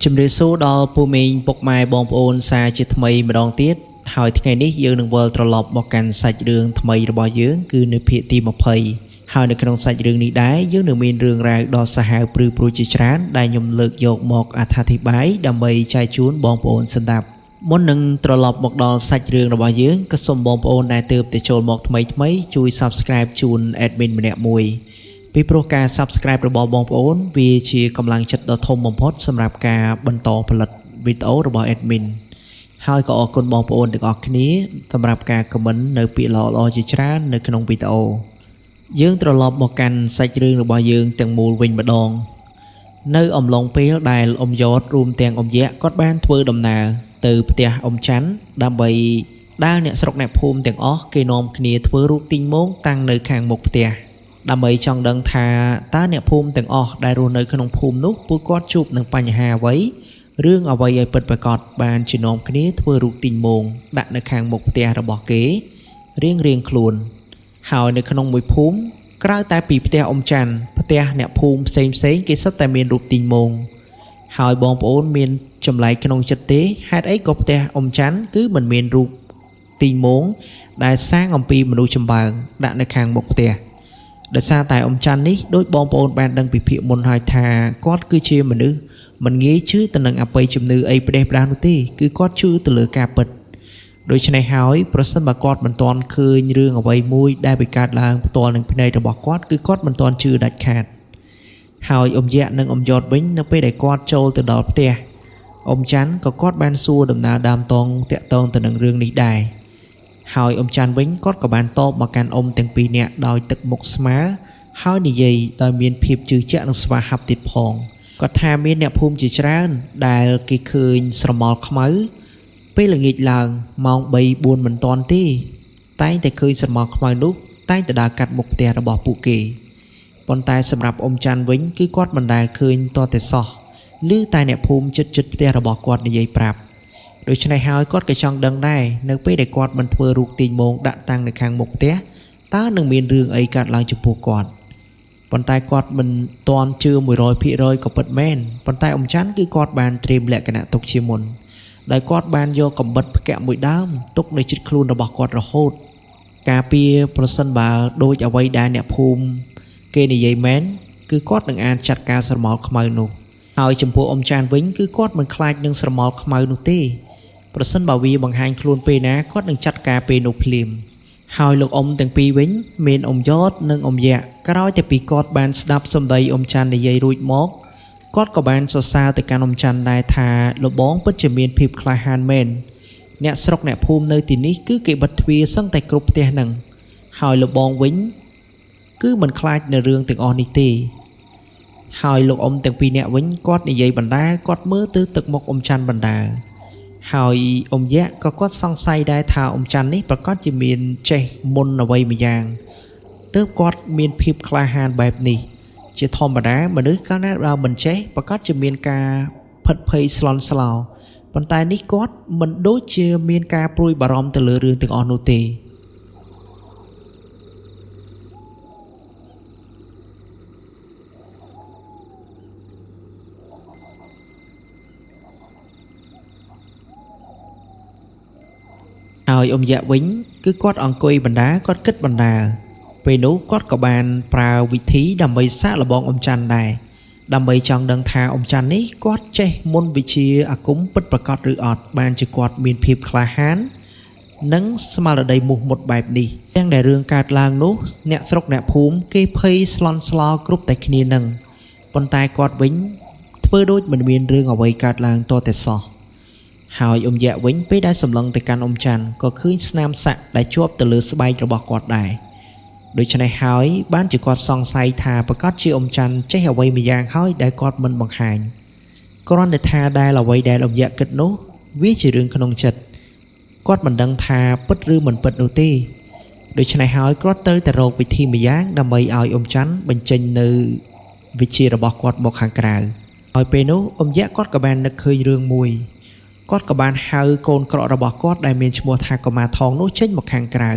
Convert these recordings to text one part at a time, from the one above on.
ជំរាបសួរដល់ពូមីងពុកម៉ែបងប្អូនសាជាថ្មីម្ដងទៀតហើយថ្ងៃនេះយើងនឹងវិលត្រឡប់មកកាន់សាច់រឿងថ្មីរបស់យើងគឺនៅភាគទី20ហើយនៅក្នុងសាច់រឿងនេះដែរយើងនឹងមានរឿងរ៉ាវដ៏សាហាវព្រឺព្រួចជាច្រើនដែលខ្ញុំលើកយកមកអត្ថាធិប្បាយដើម្បីចែកជូនបងប្អូនស្ដាប់មុននឹងត្រឡប់មកដល់សាច់រឿងរបស់យើងក៏សូមបងប្អូនដែលទើបតែចូលមកថ្មីជួយ Subscribe ជូន Admin ម្នាក់មួយពីព្រោះការ Subscribe របស់បងប្អូនវាជាកម្លាំងចិត្តដ៏ធំបំផុតសម្រាប់ការបន្តផលិតវីដេអូរបស់ Admin ហើយក៏អរគុណបងប្អូនទាំងអស់គ្នាសម្រាប់ការ comment នៅពាក្យល្អៗជាច្រើននៅក្នុងវីដេអូយើងត្រឡប់មកកាន់សាច់រឿងរបស់យើងទាំងមូលវិញម្ដងនៅអំឡុងពេលដែលអ៊ំយ៉តរួមទាំងអ៊ំយៈគាត់បានធ្វើដំណើរទៅផ្ទះអ៊ំច័ន្ទដើម្បីដែលអ្នកស្រុកអ្នកភូមិទាំងអស់គេនាំគ្នាធ្វើរូបទីងមងតាំងនៅខាងមុខផ្ទះដើម្បីចង់ដឹងថាតើអ្នកភូមិទាំងអស់ដែលរស់នៅក្នុងភូមិនោះពួកគាត់ជួបនឹងបញ្ហាអ្វីរឿងអ្វីឲ្យពិតប្រាកដបានជានាំគ្នាធ្វើរូបទីងមងដាក់នៅខាងមុខផ្ទះរបស់គេរៀងខ្លួនហើយនៅក្នុងមួយភូមិក្រៅតែពីផ្ទះអ៊ំច័ន្ទផ្ទះអ្នកភូមិផ្សេងគេសុទ្ធតែមានរូបទីងមងហើយបងប្អូនមានចម្លែកក្នុងចិត្តទេហេតុអីក៏ផ្ទះអ៊ំច័ន្ទគឺមិនមានរូបទីងមងដែលសាងអំពីមនុស្សចម្បើងដាក់នៅខាងមុខផ្ទះដោយសារតែអ៊ំច័ន្ទនេះដោយបងប្អូនបានដឹងពីភាគមុនហើយថាគាត់គឺជាមនុស្សមិនងាយជឿទៅនឹងអបិយជំនឿអីផ្ដេសផ្ដាសនោះទេគឺគាត់ជឿទៅលើការពិតដូច្នេះហើយប្រសិនបើគាត់មិនទាន់ឃើញរឿងអ្វីមួយដែលbịកើតឡើងផ្ទាល់នឹងភ្នែករបស់គាត់គឺគាត់មិនទាន់ជឿដាច់ខាតហើយអ៊ំយៈនិងអ៊ំយ៉តវិញនៅពេលដែលគាត់ចូលទៅដល់ផ្ទះអ៊ំច័ន្ទក៏គាត់បានសួរដំណើរដើមតងតាក់ទងទៅនឹងរឿងនេះដែរហើយអ៊ំច័ន្ទវិញគាត់ក៏បានតបមកកាន់អ៊ំទាំងពីរនាក់ដោយទឹកមុខស្មើហើយនិយាយដោយមានភាពជឿជាក់និងស្វាហាប់ទៀតផងគាត់ថាមានអ្នកភូមិជាច្រើនដែលគេឃើញស្រមោលខ្មៅពេលល្ងាចឡើងម៉ោង 3-4 មិនទាន់ទេតែងតែឃើញស្រមោលខ្មៅនោះតែងតែដើរកាត់មុខផ្ទះរបស់ពួកគេប៉ុន្តែសម្រាប់អ៊ំច័ន្ទវិញគឺគាត់មិនដែលឃើញតតែសោះឬតែអ្នកភូមិចិត្តផ្ទះរបស់គាត់និយាយប្រាប់ដូច្នេះហើយគាត់ក៏ចង់ដឹងដែរនៅពេលដែលគាត់មិនធ្វើរូបទីងមងដាក់តាំងនៅខាងមុខផ្ទះតើនឹងមានរឿងអីកើតឡើងចំពោះគាត់ប៉ុន្តែគាត់មិនទាន់ជឿ 100% ក៏ពិតមែនប៉ុន្តែអ៊ំច័ន្ទគឺគាត់បានត្រៀមលក្ខណៈទុកជាមុនដោយគាត់បានយកកំបិតផ្កាក់មួយដើមទុកនៅជិតខ្លួនរបស់គាត់រហូតការពារប្រសិនបើដូចអ្វីដែលអ្នកភូមិគេនិយាយមែនគឺគាត់នឹងអាចចាត់ការស្រមោលខ្មៅនោះហើយចំពោះអ៊ំច័ន្ទវិញគឺគាត់មិនខ្លាចនឹងស្រមោលខ្មៅនោះទេប្រសិនបើវាបង្ហាញខ្លួនពេលណាគាត់នឹងចាត់ការពេលនោះភ្លាមហើយលោកអ៊ំទាំងពីរវិញមានអ៊ំយ៉តនិងអ៊ំយៈក្រោយតែពីគាត់បានស្ដាប់សម្ដីអ៊ំច័ន្ទនិយាយរួចមកគាត់ក៏បានសរសើរទៅកាន់អ៊ំច័ន្ទដែរថាលោកបងពិតជាមានភាពក្លាហានមែនអ្នកស្រុកអ្នកភូមិនៅទីនេះគឺគេបិទទ្វារសឹងតែគ្រប់ផ្ទះហ្នឹងហើយលោកបងវិញគឺមិនខ្លាចនៅរឿងទាំងអស់នេះទេហើយលោកអ៊ំទាំងពីរនាក់វិញគាត់និយាយបណ្ដាគាត់មើលទៅទឹកមុខអ៊ំច័ន្ទបណ្ដាហើយអ៊ំយៈក៏គាត់សង្ស័យដែរថាអ៊ំច័ន្ទនេះប្រកាសជាមានចេះមុនអ្វីមួយយ៉ាងទើបគាត់មានភាពក្លាហានបែបនេះជាធម្មតាមនុស្សកាលណាបើមិនចេះប្រកាសជាមានការផិតភ័យស្លន់ស្លោប៉ុន្តែនេះគាត់មិនដូចជាមានការព្រួយបារម្ភទៅលើរឿងទាំងអស់នោះទេហើយអ៊ំយៈវិញគឺគាត់អង្គុយបណ្ដាគាត់គិតបណ្ដាពេលនោះគាត់ក៏បានប្រើវិធីដើម្បីសាកល្បងអ៊ំច័ន្ទដែរដើម្បីចង់ដឹងថាអ៊ំច័ន្ទនេះគាត់ចេះមុនវិជាអាគមពិតប្រាកដឬអត់បានជាគាត់មានភាពក្លាហាននិងស្មារតីមោះមុតបែបនេះទាំងដែលរឿងកើតឡើងនោះអ្នកស្រុកអ្នកភូមិគេភ័យស្លន់ស្លោគ្រប់តែគ្នានឹងប៉ុន្តែគាត់វិញធ្វើដូចមិនមានរឿងអ្វីកើតឡើងតតែសោះហើយអ៊ំយៈវិញពេលដែលសម្លឹងទៅកាន់អ៊ំច័ន្ទក៏ឃើញស្នាមសាក់ដែលជាប់ទៅលើស្បែករបស់គាត់ដែរដូច្នេះហើយបានជាគាត់សង្ស័យថាប្រកាសជាអ៊ំច័ន្ទចេះអ្វីមួយយ៉ាងហើយដែលគាត់មិនបង្ហាញគ្រាន់តែថាដែលអ្វីដែលអ៊ំយៈគិតនោះវាជារឿងក្នុងចិត្តគាត់មិនដឹងថាពិតឬមិនពិតនោះទេដូច្នេះហើយគាត់ត្រូវតែរកវិធីមួយយ៉ាងដើម្បីឲ្យអ៊ំច័ន្ទបញ្ចេញនៅវិជារបស់គាត់មកខាងក្រៅហើយពេលនោះអ៊ំយៈគាត់ក៏បាននឹកឃើញរឿងមួយគាត់ក៏បានហៅកូនក្រក់របស់គាត់ដែលមានឈ្មោះថាកុមារថងនោះចេញមកខាងក្រៅ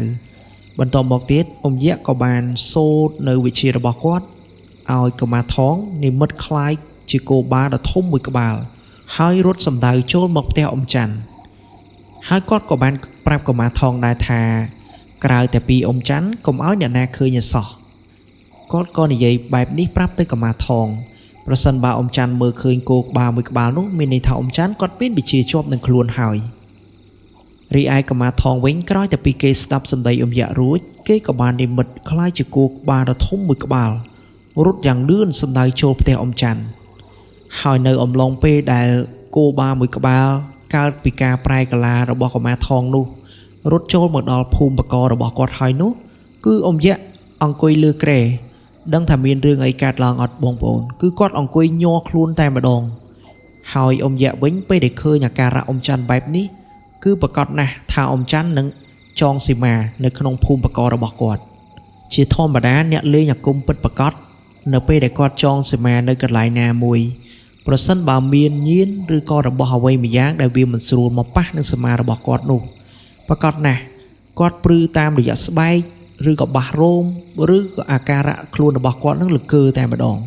បន្តមកទៀតអ៊ំយៈក៏បានសូត្រនៅវិជារបស់គាត់ឲ្យកុមារថងនិមិត្តคล้ายជាគោបាដ៏ធំមួយក្បាល ហើយរត់សម្ដៅចូលមកផ្ទះអ៊ំច័ន្ទហើយគាត់ក៏បានប្រាប់កុមារថងដែរថាក្រៅតែពីអ៊ំច័ន្ទកុំឲ្យអ្នកណាឃើញសោះគាត់ក៏និយាយបែបនេះប្រាប់ទៅកុមារថងប្រសិនបើអ៊ំច័ន្ទមើលឃើញគោក្បាលមួយក្បាលនោះមានន័យថាអ៊ំច័ន្ទគាត់មានវិជាជាប់នឹងខ្លួនហើយរីឯកុមារថងវិញក្រោយតែពីគេស្ដាប់សម្ដីអ៊ំយ៉ាក់រួចគេក៏បាននិមិត្តខ្លាចជាគោក្បាលដ៏ធំមួយក្បាលរត់យ៉ាងលឿនសម្ដៅចូលផ្ទះអ៊ំច័ន្ទហើយនៅអំឡុងពេលដែលគោបាលមួយក្បាលកើតពីការប្រែកាឡារបស់កុមារថងនោះរត់ចូលមកដល់ភូមិបកករបស់គាត់ហើយនោះគឺអ៊ំយ៉ាក់អង្គុយលើគ្រែដឹងថាមានរឿងអីកើតឡើងអត់បងប្អូនគឺគាត់អង្គុយញ័រខ្លួនតែម្ដងហើយអ៊ំយ៉ាក់វិញពេលដែលឃើញអាការៈអ៊ំច័ន្ទបែបនេះគឺប្រកាសណាស់ថាអ៊ំច័ន្ទនឹងចងសីមានៅក្នុងភូមិបកករបស់គាត់ជាធម្មតាអ្នកលេងអាគមពិតប្រកបនៅពេលដែលគាត់ចងសីមានៅកន្លែងណាមួយប្រសិនបើមានញៀនឬក៏របស់អ្វីម្យ៉ាងដែលវាមិនស្រួលមកប៉ះនឹងសីមារបស់គាត់នោះប្រកាសណាស់គាត់ព្រឺតាមរយៈស្បែកឬក៏បាសរោមឬក៏អាការៈខ្លួនរបស់គាត់នឹងលកើតែម្ដង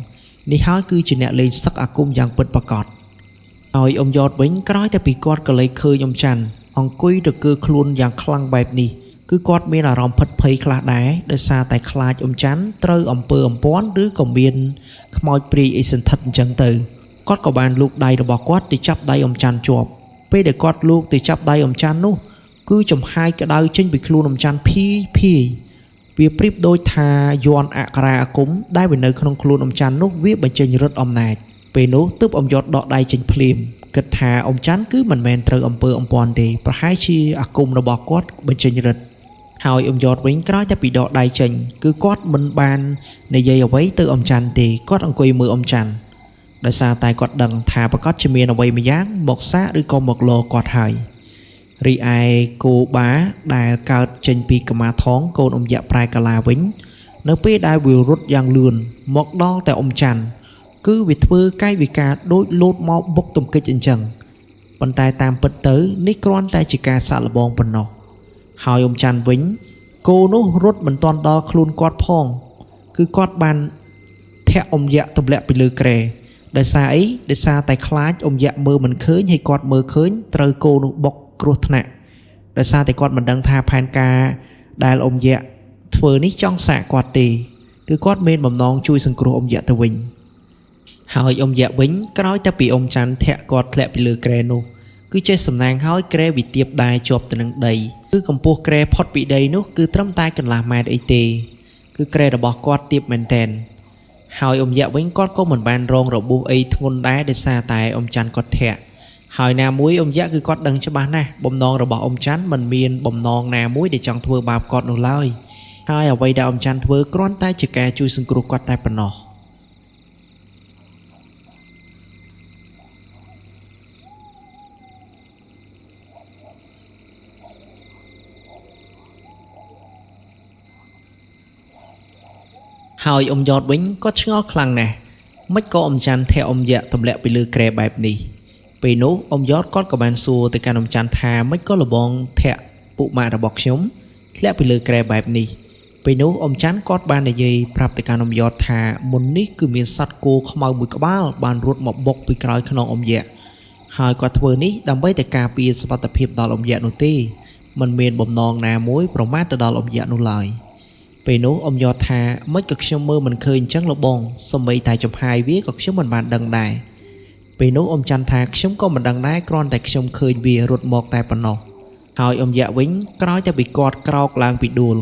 នេះហើយគឺជាអ្នកលេងសឹកអាគមយ៉ាងពិតប្រាកដហើយអ៊ំយ៉តវិញក្រោយតែពីគាត់ក៏លេចឃើញអ៊ំច័ន្ទអង្គុយទៅគឺខ្លួនយ៉ាងខ្លាំងបែបនេះគឺគាត់មានអារម្មណ៍ភិតភ័យខ្លះដែរដោយសារតែខ្លាចអ៊ំច័ន្ទត្រូវអំពើអំព័ន្ធឬក៏មានខ្មោចព្រាយអីសន្ធិដ្ឋអញ្ចឹងទៅគាត់ក៏បានលូកដៃរបស់គាត់ទៅចាប់ដៃអ៊ំច័ន្ទជាប់ពេលដែលគាត់លូកទៅចាប់ដៃអ៊ំច័ន្ទនោះគឺចំហាយក្តៅចេញពីខ្លួនអ៊ំច័ន្ទភាយវាប្រៀបដូចថាយ័ន្តអក្ខរាអាគមដែលនៅក្នុងខ្លួនអ៊ំច័ន្ទនោះវាបញ្ចេញឫទ្ធិអំណាចពេលនោះទើបអ៊ំយ៉តដកដៃចេញភ្លាមគិតថាអ៊ំច័ន្ទគឺមិនមែនត្រូវអំពើអំព័ន្ធទេប្រហែលជាអាគមរបស់គាត់បញ្ចេញឫទ្ធិហើយអ៊ំយ៉តវិញក្រោយតែពីដកដៃចេញគឺគាត់មិនបាននិយាយអ្វីទៅអ៊ំច័ន្ទទេគាត់អង្គុយមើលអ៊ំច័ន្ទដោយសារតែគាត់ដឹងថាប្រកាសជាមានអ្វីម្យ៉ាងមកសាកឬក៏មកលគាត់ហើយរីឯគោបាដែលកើតចេញពីកុមារថងកូនអ៊ំយ៉ាក់ប្រែកាឡាវិញនៅពេលដែលវារត់យ៉ាងលឿនមកដល់តែអ៊ំច័ន្ទគឺវាធ្វើកាយវិការដូចលោតមកបុកទង្គិចអញ្ចឹងប៉ុន្តែតាមពិតទៅនេះគ្រាន់តែជាការសាកល្បងប៉ុណ្ណោះហើយអ៊ំច័ន្ទវិញគោនោះរត់មិនទាន់ដល់ខ្លួនគាត់ផងគឺគាត់បានធាក់អ៊ំយ៉ាក់ទម្លាក់ពីលើគ្រែដោយសារអីដោយសារតែខ្លាចអ៊ំយ៉ាក់មើលមិនឃើញហើយគាត់មើលឃើញត្រូវគោនោះបុកគ្រោះថ្នាក់ដោយសារតែគាត់មិនដឹងថាផែនការដែលអ៊ំយ៉ាក់ធ្វើនេះចង់សាកគាត់ទេគឺគាត់មានបំណងជួយសង្គ្រោះអ៊ំយ៉ាក់ទៅវិញហើយអ៊ំយ៉ាក់វិញក្រោយតែពីអ៊ំច័ន្ទធាក់គាត់ធ្លាក់ពីលើគ្រែនោះគឺចេះសំណាងហើយគ្រែវិទាបដែរជាប់ទៅនឹងដីគឺកម្ពស់គ្រែផុតពីដីនោះគឺត្រឹមតែកន្លះម៉ែត្រអីទេគឺគ្រែរបស់គាត់ទាបមែនទែនហើយអ៊ំយ៉ាក់វិញគាត់ក៏មិនបានរងរបួសអីធ្ងន់ដែរដោយសារតែអ៊ំច័ន្ទគាត់ធាក់ហើយណាមួយអ៊ំយ៉ាក់គឺគាត់ដឹងច្បាស់ណាស់បំណងរបស់អ៊ំច័ន្ទមិនមានបំណងណាមួយដែលចង់ធ្វើបាបគាត់នោះឡើយហើយអ្វីដែលអ៊ំច័ន្ទធ្វើគ្រាន់តែជាការជួយសង្គ្រោះគាត់តែប៉ុណ្ណោះហើយអ៊ំយ៉តវិញគាត់ឆ្ងល់ខ្លាំងណាស់មិនក៏អ៊ំច័ន្ទធាក់អ៊ំយ៉ាក់ទម្លាក់ពីលើគ្រែបែបនេះពេលនោះអ៊ំយ៉តគាត់ក៏បានសួរទៅកាន់អ៊ំច័ន្ទថាមិនក៏លបងធាក់ពុកម៉ាក់របស់ខ្ញុំធ្លាក់ពីលើគ្រែបែបនេះពេលនោះអ៊ំច័ន្ទគាត់បាននិយាយប្រាប់ទៅកាន់អ៊ំយ៉តថាមុននេះគឺមានសត្វគោខ្មៅមួយក្បាលបានរត់មកបុកពីក្រោយខ្នងអ៊ំយ៉ាក់ហើយគាត់ធ្វើនេះដើម្បីតែការពារសុវត្ថិភាពដល់អ៊ំយ៉ាក់នោះទេមិនមានបំណងណាមួយប្រមាថទៅដល់អ៊ំយ៉ាក់នោះឡើយពេលនោះអ៊ំយ៉តថាមិនក៏ខ្ញុំមើលមិនឃើញអញ្ចឹងលបងសម្បីតែចំហាយវាក៏ខ្ញុំមិនបានដឹងដែរពេលនោះអ៊ំច័ន្ទថាខ្ញុំក៏មិនដឹងដែរគ្រាន់តែខ្ញុំឃើញវារត់មកតែប៉ុណ្ណោះហើយអ៊ំយ៉ាក់វិញក្រោយតែពីគាត់ក្រោកឡើងពីដួល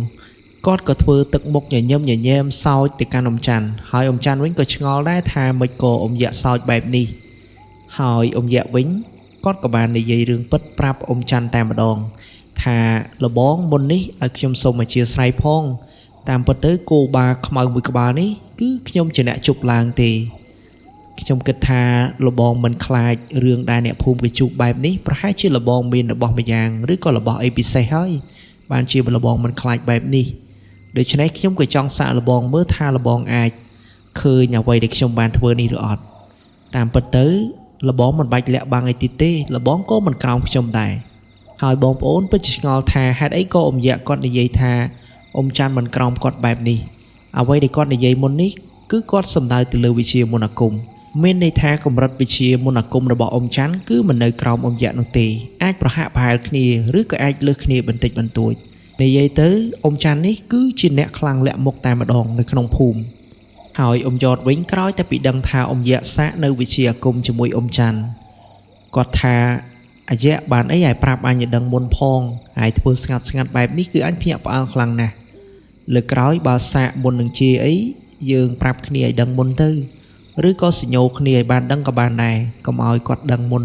គាត់ក៏ធ្វើទឹកមុខញញឹមញញែមសោចទៅកាន់អ៊ំច័ន្ទហើយអ៊ំច័ន្ទវិញក៏ឆ្ងល់ដែរថាមិនក៏អ៊ំយ៉ាក់សោចបែបនេះហើយអ៊ំយ៉ាក់វិញគាត់ក៏បាននិយាយរឿងពិតប្រាប់អ៊ំច័ន្ទតែម្ដងថាលបងមុននេះឲ្យខ្ញុំសូមអធិស្ឋានផងតាមពិតទៅគោបាខ្មៅមួយក្បាលនេះគឺខ្ញុំជាអ្នកជប់ឡើងទេខ្ញុំគិតថាលបងមិនខ្លាចរឿងដែលអ្នកភូមិគេជួបបែបនេះប្រហែលជាលបងមានរបស់ម្យ៉ាងឬក៏របស់អីពិសេសហើយបានជាលបងមិនខ្លាចបែបនេះដូច្នេះខ្ញុំក៏ចង់សាកលបងមើលថាលបងអាចឃើញអ្វីដែលខ្ញុំបានធ្វើនេះឬអត់តាមពិតទៅលបងមិនបាច់លាក់បាំងអីទៀតទេលបងក៏មិនក្រោមខ្ញុំដែរហើយបងប្អូនពិតជាឆ្ងល់ថាហេតុអីក៏អ៊ំយ៉ាក់គាត់និយាយថាអ៊ំច័ន្ទមិនក្រោមគាត់បែបនេះអ្វីដែលគាត់និយាយមុននេះគឺគាត់សំដៅទៅលើវិជាមន្តអាគម មានន័យថាកម្រិតវិជាមន្តអាគមរបស់អ៊ំច័ន្ទគឺមិននៅក្រោមអ៊ំយៈនោះទេអាចប្រហាក់ប្រហែលគ្នាឬក៏អាចលើសគ្នាបន្តិចបន្តួចនិយាយទៅអ៊ំច័ន្ទនេះគឺជាអ្នកខ្លាំងលាក់មុខតែម្ដងនៅក្នុងភូមិហើយអ៊ំយ៉តវិញក្រោយតែពីដឹងថាអ៊ំយៈសាកនៅវិជាអាគមជាមួយអ៊ំច័ន្ទគាត់ថាអាយៈបានអីឲ្យប្រាប់អញឲ្យដឹងមុនផងហើយធ្វើស្ងាត់បែបនេះគឺអញភ្ញាក់ផ្អើលខ្លាំងណាស់លើក្រោយបើសាកមុននឹងជាអីយើងប្រាប់គ្នាឲ្យដឹងមុនទៅឬក៏សញ្ញោគ្នាឲ្យបានដឹងក៏បានដែរកុំឲ្យគាត់ដឹងមុន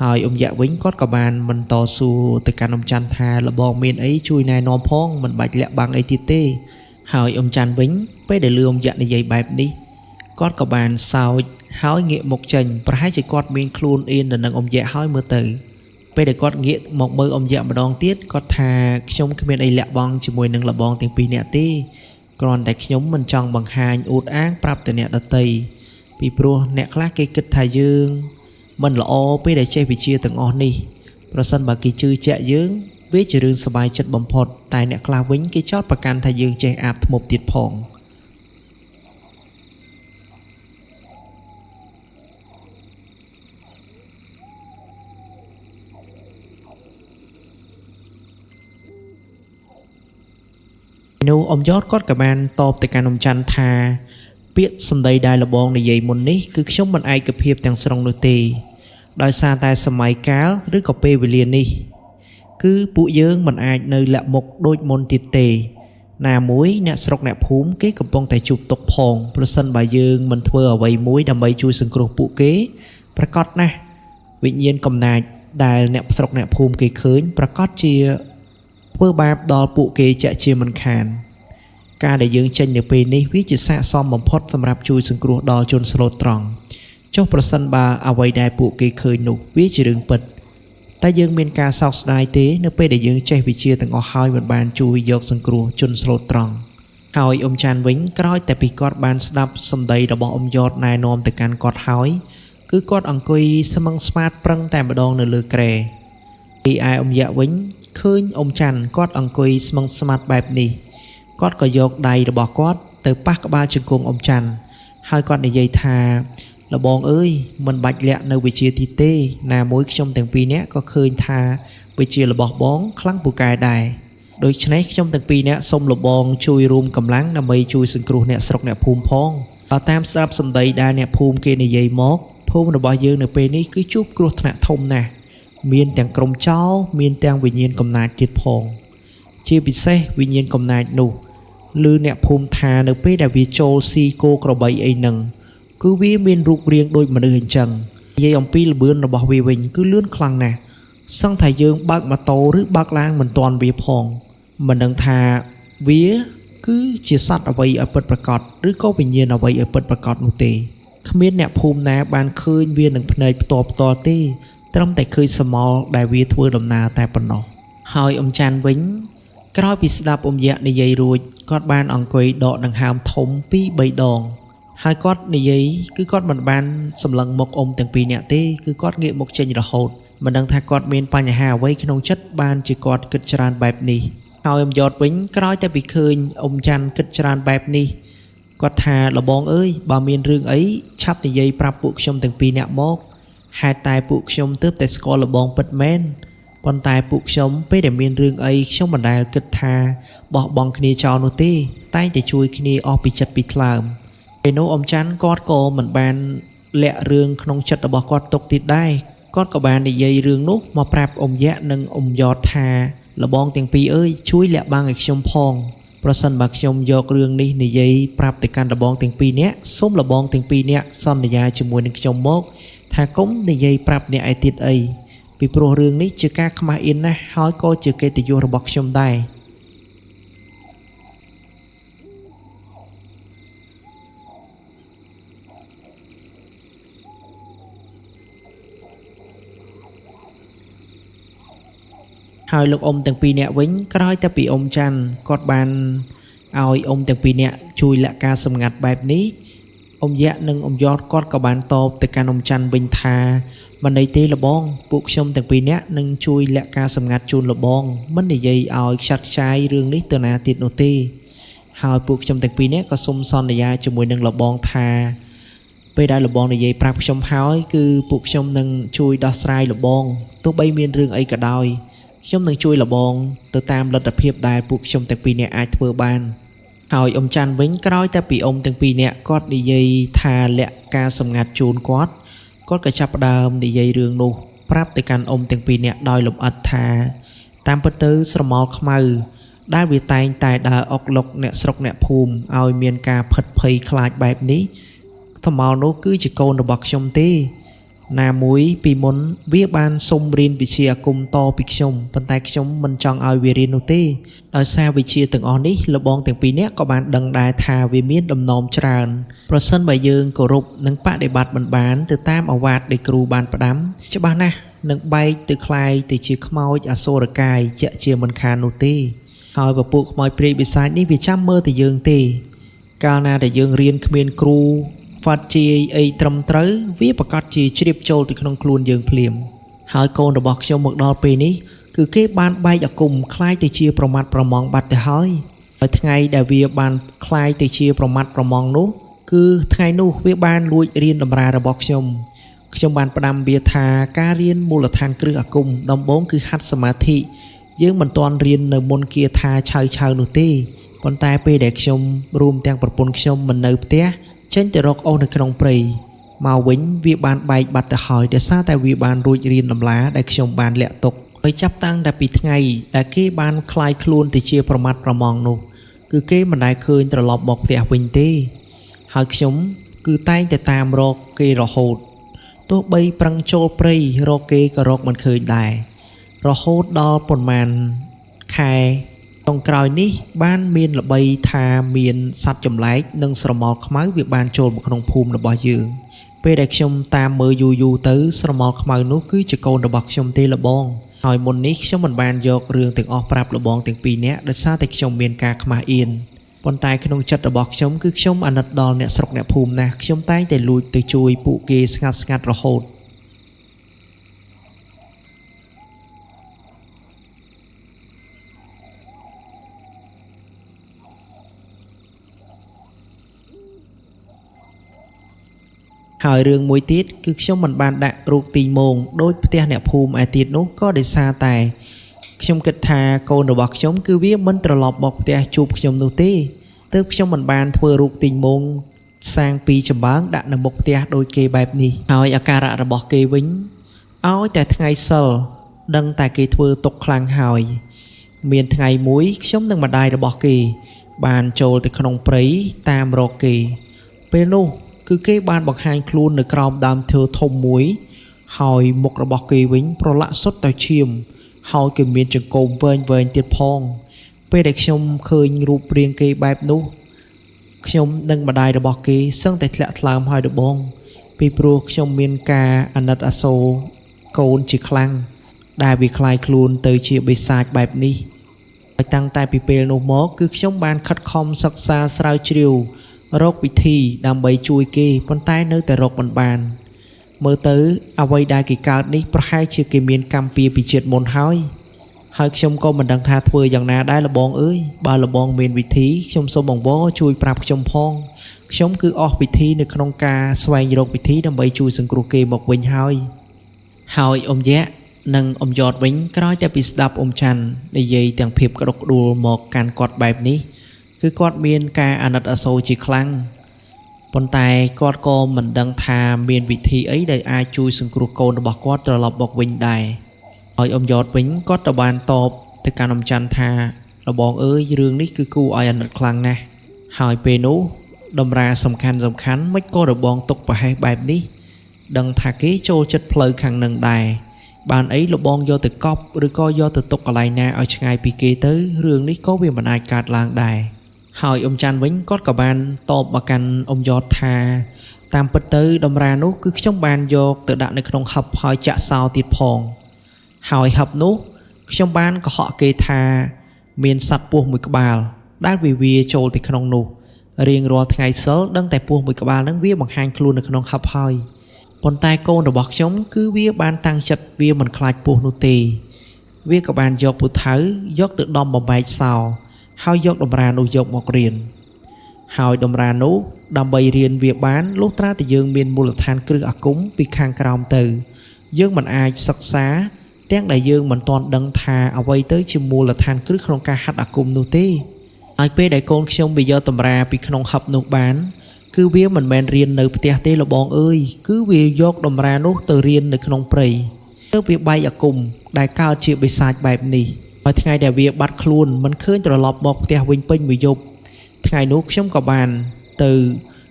ហើយអ៊ំយៈវិញគាត់ក៏បានមិនតស៊ូទៅកាន់អ៊ំច័ន្ទថាលបងមានអីជួយណែនាំផងមិនបាច់លាក់បាំងអីទៀតទេហើយអ៊ំច័ន្ទវិញពេលដែលលឺអ៊ំយៈនិយាយបែបនេះគាត់ក៏បានសើចហើយងាកមុខចេញប្រហែលជាគាត់មានខ្លួនអៀនទៅនឹងអ៊ំយៈហើយមើលទៅពេលដែលគាត់ងាកមកមើលអ៊ំយៈម្ដងទៀតគាត់ថាខ្ញុំគ្មានអីលាក់បាំងជាមួយនឹងលបងទាំងពីរនាក់ទេគ្រាន់តែខ្ញុំមិនចង់បង្ហាញអួតអាងប្រាប់ទៅអ្នកដទៃពីព្រោះអ្នកខ្លះគេគិតថាយើងមិនល្អពេលដែលចេះវិជ្ជាទាំងអស់នេះប្រសិនបើគេជឿជាក់យើងវាជារឿងសប្បាយចិត្តបំផុតតែអ្នកខ្លះវិញគេចោទប្រកាន់ថាយើងចេះអាបធ្មប់ទៀតផងនោះអ៊ំយ៉តគាត់ក៏បានតបទៅកាន់អ៊ំច័ន្ទថាពាក្យសម្ដីដែលលបងនិយាយមុននេះគឺខ្ញុំមិនឯកភាពទាំងស្រុងនោះទេដោយសារតែសម័យកាលឬក៏ពេលវេលានេះគឺពួកយើងមិនអាចនៅលាក់មុខដូចមុនទៀតទេណាមួយអ្នកស្រុកអ្នកភូមិគេកំពុងតែជួបទុក្ខផងប្រសិនបើយើងមិនធ្វើអ្វីមួយដើម្បីជួយសង្គ្រោះពួកគេប្រកាសណាស់វិញ្ញាណកំណាចដែលអ្នកស្រុកអ្នកភូមិគេឃើញប្រកាសជាធ្វើបាបដល់ពួកគេជាក់ជាមិនខានការដែលយើងចេញនៅពេលនេះវាជាស័ក្តិសមបំផុតសម្រាប់ជួយសង្គ្រោះដល់ជនស្លូតត្រង់ចុះប្រសិនបើអ្វីដែលពួកគេឃើញនោះវាជារឿងពិតតែយើងមានការសោកស្ដាយទេនៅពេលដែលយើងចេះវិជ្ជាទាំងអស់ហើយមិនបានជួយយកសង្គ្រោះជនស្លូតត្រង់ហើយអ៊ំច័ន្ទវិញក្រោយតែពីគាត់បានស្ដាប់សម្ដីរបស់អ៊ំយ៉តណែនាំទៅកាន់គាត់ហើយគឺគាត់អង្គុយស្មឹងស្មាតប្រឹងតែម្ដងនៅលើគ្រែពីឯអ៊ំយៈវិញឃើញអ៊ំច័ន្ទគាត់អង្គុយស្មឹងស្មាតបែបនេះគាត់ក៏យកដៃរបស់គាត់ទៅប៉ះក្បាលជង្គង់អ៊ំច័ន្ទហើយគាត់និយាយថាលបងអើយមិនបាច់លាក់នៅវិជាទីទេណាមួយខ្ញុំទាំងពីរនាក់ក៏ឃើញថាវិជារបស់បងខ្លាំងពូកែដែរដូច្នេះខ្ញុំទាំងពីរនាក់សូមលបងជួយរួមកម្លាំងដើម្បីជួយសង្គ្រោះអ្នកស្រុកអ្នកភូមិផងបើតាមស្រាប់សម្ដីដែលអ្នកភូមិគេនិយាយមកភូមិរបស់យើងនៅពេលនេះគឺជួបគ្រោះថ្នាក់ធំណាស់មានទាំងក្រុមចោរមានទាំងវិញ្ញាណកំណាចទៀតផងជាពិសេសវិញ្ញាណកំណាចនោះឬអ្នកភូមិថានៅពេលដែលវាចូលស៊ីគោក្របីអីហ្នឹងគឺវាមានរូបរាងដូចមនុស្សអញ្ចឹងនិយាយអំពីល្បឿនរបស់វាវិញគឺលឿនខ្លាំងណាស់សឹងថាយើងបើកម៉ូតូឬបើកឡានមិនទាន់វាផងមិនដឹងថាវាគឺជាសត្វអ្វីឲ្យពិតប្រាកដឬក៏វិញ្ញាណអ្វីឲ្យពិតប្រាកដនោះទេគ្មានអ្នកភូមិណាបានឃើញវានឹងភ្នែកផ្ទាល់ទេត្រឹមតែឃើញសមោលដែលវាធ្វើដំណើរតែប៉ុណ្ណោះហើយអ៊ំច័ន្ទវិញក្រោយពីស្ដាប់អ៊ំយៈនិយាយរួចគាត់បានអង្គុយដកដង្ហើមធំ 2-3 ដងហើយគាត់និយាយគឺគាត់មិនបានសម្លឹងមុខអ៊ំទាំងពីរនាក់ទេគឺគាត់ងាកមុខចេញរហូតមិនដឹងថាគាត់មានបញ្ហាអ្វីក្នុងចិត្តបានជាគាត់គិតច្រើនបែបនេះហើយអ៊ំយ៉តវិញក្រោយតែពីឃើញអ៊ំច័ន្ទគិតច្រើនបែបនេះគាត់ថាលបងអើយបើមានរឿងអីឆាប់និយាយប្រាប់ពួកខ្ញុំទាំងពីរនាក់មកហេតុតែពួកខ្ញុំទើបតែស្គាល់លបងពិតមែនប៉ុន្តែពួកខ្ញុំពេលដែលមានរឿងអីខ្ញុំមិនដែលគិតថាបោះបង់គ្នាចោលនោះទេតែតែជួយគ្នាអស់ពីចិត្តពីថ្លើមពេលនោះអ៊ំច័ន្ទគាត់ក៏មិនបានលាក់រឿងក្នុងចិត្តរបស់គាត់ទុកទៀតដែរគាត់ក៏បាននិយាយរឿងនោះមកប្រាប់អ៊ំយៈនិងអ៊ំយ៉តថាលបងទាំងពីរអើយជួយលាក់បាំងឲ្យខ្ញុំផងប្រសិនបើខ្ញុំយករឿងនេះនិយាយប្រាប់ទៅកាន់លបងទាំងពីរនាក់សូមលបងទាំងពីរនាក់សន្យាជាមួយនឹងខ្ញុំមកថាកុំនិយាយប្រាប់អ្នកឯទៀតអីពីព្រោះរឿងនេះជាការខ្មាស់អៀនណាស់ហើយក៏ជាកិត្តិយសរបស់ខ្ញុំដែរហើយលោកអ៊ំទាំងពីរនាក់វិញក្រោយតែពីអ៊ំច័ន្ទគាត់បានឲ្យអ៊ំទាំងពីរនាក់ជួយលាក់ការសម្ងាត់បែបនេះអ៊ំយៈនិងអ៊ំយ៉តគាត់ក៏បានតបទៅកាន់អ៊ំច័ន្ទវិញថាមិនន័យទេលបងពួកខ្ញុំទាំងពីរនាក់នឹងជួយលាក់ការសម្ងាត់ជូនលបងមិននិយាយឲ្យខ្ចាត់ខ្ចាយរឿងនេះទៅណាទៀតនោះទេហើយពួកខ្ញុំទាំងពីរនាក់ក៏សុំសន្យាជាមួយនឹងលបងថា ពេលដែលលបងនិយាយប្រាប់ខ្ញុំហើយគឺពួកខ្ញុំនឹងជួយដោះស្រាយលបងទោះបីមានរឿងអីក៏ដោយខ្ញុំនឹងជួយលបងទៅតាមលទ្ធភាពដែលពួកខ្ញុំទាំងពីរនាក់អាចធ្វើបានហើយអ៊ំច័ន្ទវិញក្រោយតែពីអ៊ំទាំងពីរនាក់គាត់និយាយថាលាក់ការសម្ងាត់ជូនគាត់ក៏ចាប់ផ្ដើមនិយាយរឿងនោះប្រាប់ទៅកាន់អ៊ំទាំងពីរនាក់ដោយលម្អិតថាតាមពិតទៅស្រមោលខ្មៅដែលវាតែងតែដើរអុកលុកអ្នកស្រុកអ្នកភូមិឲ្យមានការផិតភ័យខ្លាចបែបនេះថ្មោលនោះគឺជាកូនរបស់ខ្ញុំទេណាមួយពីមុនវាបានសុំរៀនវិជ្ជាអាគមតពីខ្ញុំប៉ុន្តែខ្ញុំមិនចង់ឲ្យវារៀននោះទេដោយសារវិជ្ជាទាំងអស់នេះលបងទាំងពីរនាក់ក៏បានដឹងដែរថាវាមានដំណោមច្រើនប្រសិនបើយើងគោរពនិងបដិបត្តិមិនបានទៅតាមអាវាតដែលគ្រូបានផ្ដាំច្បាស់ណាស់នឹងបែកទៅคล้ายទៅជាខ្មោចអសូរកាយជាក់ជាមិនខាននោះទេហើយពពួកខ្មោចព្រាយបិសាចនេះវាចាំមើលតែយើងទេកាលណាដែលយើងរៀនគ្មានគ្រូវត្តជាអីត្រឹមត្រូវវាប្រកាសជាជ្រាបចូលទៅក្នុងខ្លួនយើងភ្លាមហើយកូនរបស់ខ្ញុំមកដល់ពេលនេះគឺគេបានបែកអាគមคล้ายទៅជាប្រមាត់ប្រមងបាត់ទៅហើយថ្ងៃដែលវាបានคล้ายទៅជាប្រមាត់ប្រមងនោះគឺថ្ងៃនោះវាបានលួចរៀនតម្រារបស់ខ្ញុំបានផ្ដាំវាថាការរៀនមូលដ្ឋានគ្រឹះអាគមដំបូងគឺហាត់សមាធិយើងមិនទាន់រៀននៅមុនគាថាឆៅនោះទេប៉ុន្តែពេលដែលខ្ញុំរួមទាំងប្រពន្ធខ្ញុំមិននៅផ្ទះចេញទៅរកអូននៅក្នុងព្រៃមកវិញវាបានបែកបាត់ទៅហើយដោយសារតែវាបានរួចរៀនដំឡាដែលខ្ញុំបានលាក់ទុកហើយចាប់តាំងតែពីថ្ងៃដែលគេបានคลายខ្លួនទៅជាប្រមាត់ប្រមងនោះគឺគេមិនដែលឃើញត្រឡប់មកផ្ទះវិញទេហើយខ្ញុំគឺតែងតែតាមរកគេរហូតទោះបីប្រឹងចូលព្រៃរកគេក៏រកមិនឃើញដែររហូតដល់ប៉ុន្មានខែចុងក្រោយនេះបានមានល្បីថាមានសត្វចម្លែកនិងស្រមោលខ្មៅវាបានចូលមកក្នុងភូមិរបស់យើងពេលដែលខ្ញុំតាមមើលយូរទៅស្រមោលខ្មៅនោះគឺជាកូនរបស់ខ្ញុំទេលបងហើយមុននេះខ្ញុំមិនបានយករឿងទាំងអស់ប្រាប់លបងទាំងពីរនាក់ដោយសារតែខ្ញុំមានការខ្មាស់អៀនប៉ុន្តែក្នុងចិត្តរបស់ខ្ញុំគឺខ្ញុំអាណិតដល់អ្នកស្រុកអ្នកភូមិណាស់ខ្ញុំតែងតែលួចទៅជួយពួកគេស្ងាត់រហូតហើយរឿងមួយទៀតគឺខ្ញុំមិនបានដាក់រូបទីមងដោយផ្ទះអ្នកភូមិឯទៀតនោះក៏ដោយសារតែខ្ញុំគិតថាកូនរបស់ខ្ញុំគឺវាមិនត្រឡប់មកផ្ទះជួបខ្ញុំនោះទេទើបខ្ញុំមិនបានធ្វើរូបទីមងសាងពីចម្បាំងដាក់នៅមុខផ្ទះដោយគេបែបនេះហើយអាការៈរបស់គេវិញឲ្យតែថ្ងៃសិលដឹងតែគេធ្វើទុកខ្លាំងហើយមានថ្ងៃមួយខ្ញុំនិងម្ដាយរបស់គេបានចូលទៅក្នុងព្រៃតាមរកគេពេលនោះគឺគេបានបង្ហាញខ្លួននៅក្រោមដើមឈើធំមួយហើយមុខរបស់គេវិញប្រឡាក់សុទ្ធតែឈាមហើយគេមានចង្កូមវែងទៀតផងពេលដែលខ្ញុំឃើញរូបរាងគេបែបនោះខ្ញុំនិងម្ដាយរបស់គេសឹងតែធ្លាក់ថ្លើមហើយដបងពីព្រោះខ្ញុំមានការអាណិតអាសូរកូនជាខ្លាំងដែលវាคล้ายខ្លួនទៅជាបិសាចបែបនេះហើយតាំងតែពីពេលនោះមកគឺខ្ញុំបានខិតខំសិក្សាស្រាវជ្រាវរកវិធីដើម្បីជួយគេប៉ុន្តែនៅតែរកមិនបានមើលទៅអ្វីដែលគេកើតនេះប្រហែលជាគេមានកម្មពៀពីជាតិមុនហើយខ្ញុំក៏មិនដឹងថាធ្វើយ៉ាងណាដែរលបងអើយបើលបងមានវិធីខ្ញុំសូមអង្វរជួយប្រាប់ខ្ញុំផងខ្ញុំគឺអស់វិធីនៅក្នុងការស្វែងរកវិធីដើម្បីជួយសង្គ្រោះគេមកវិញហើយអ៊ំយៈនិងអ៊ំយតវិញក្រោយតែពីស្ដាប់អ៊ំច័ន្ទនិយាយទាំងភាពក្តុកក្តួលមកកាន់គាត់បែបនេះគឺគាត់មានការអាណិតអាសូរជាខ្លាំងប៉ុន្តែគាត់ក៏មិនដឹងថាមានវិធីអីដែលអាចជួយសង្គ្រោះកូនរបស់គាត់ត្រឡប់មកវិញដែរហើយអ៊ំយតវិញគាត់ក៏បានតបទៅកាន់អ៊ំច័ន្ទថាលបងអើយរឿងនេះគឺគួរឲ្យអាណិតខ្លាំងណាស់ហើយពេលនោះតម្រាសំខាន់មិនក៏របងទុកប្រហែសបែបនេះដឹងថាគេចូលចិត្តផ្លូវខាងនឹងដែរបានអីលបងយកទៅកប់ឬក៏យកទៅទុកកន្លែងណាឲ្យឆ្ងាយពីគេទៅរឿងនេះក៏វាមិនអាចកើតឡើងដែរហើយអ៊ំច័ន្ទវិញគាត់ក៏បានតបមកកាន់អ៊ំយតថាតាមពិតទៅតម្រានោះគឺខ្ញុំបានយកទៅដាក់នៅក្នុងហឹបហើយចាក់សោទៀតផងហើយហឹបនោះខ្ញុំបានកុហកគេថាមានសត្វពស់មួយក្បាលដែលវាចូលទៅក្នុងនោះរៀងរាល់ថ្ងៃសិលដឹងតែពស់មួយក្បាលហ្នឹងវាបង្ហាញខ្លួននៅក្នុងហឹបហើយប៉ុន្តែកូនរបស់ខ្ញុំគឺវាបានតាំងចិត្តវាមិនខ្លាចពស់នោះទេវាក៏បានយកពូថៅយកទៅដំបំបែកសោហើយយកតម្រានោះយកមករៀនហើយតម្រានោះ ដើម្បីរៀនវាបានលុះត្រាតែយើងមានមូលដ្ឋានគ្រឹះអាគមពីខាងក្រោមទៅយើងមិនអាចសិក្សាទាំងដែលយើងមិនទាន់ដឹងថាអ្វីទៅជាមូលដ្ឋានគ្រឹះក្នុងការហាត់អាគមនោះទេហើយពេលដែលកូនខ្ញុំវាយកតម្រាពីក្នុងហឹបនោះបានគឺវាមិនមែនរៀននៅផ្ទះទេលបងអើយគឺវាយកតម្រានោះទៅរៀននៅក្នុងព្រៃទៅវាបែកអាគមដែលកើតជាបិសាចបែបនេះហើយថ្ងៃដែលវាបាត់ខ្លួនមិនឃើញត្រឡប់មកផ្ទះវិញពេញមួយយប់ថ្ងៃនោះខ្ញុំក៏បានទៅ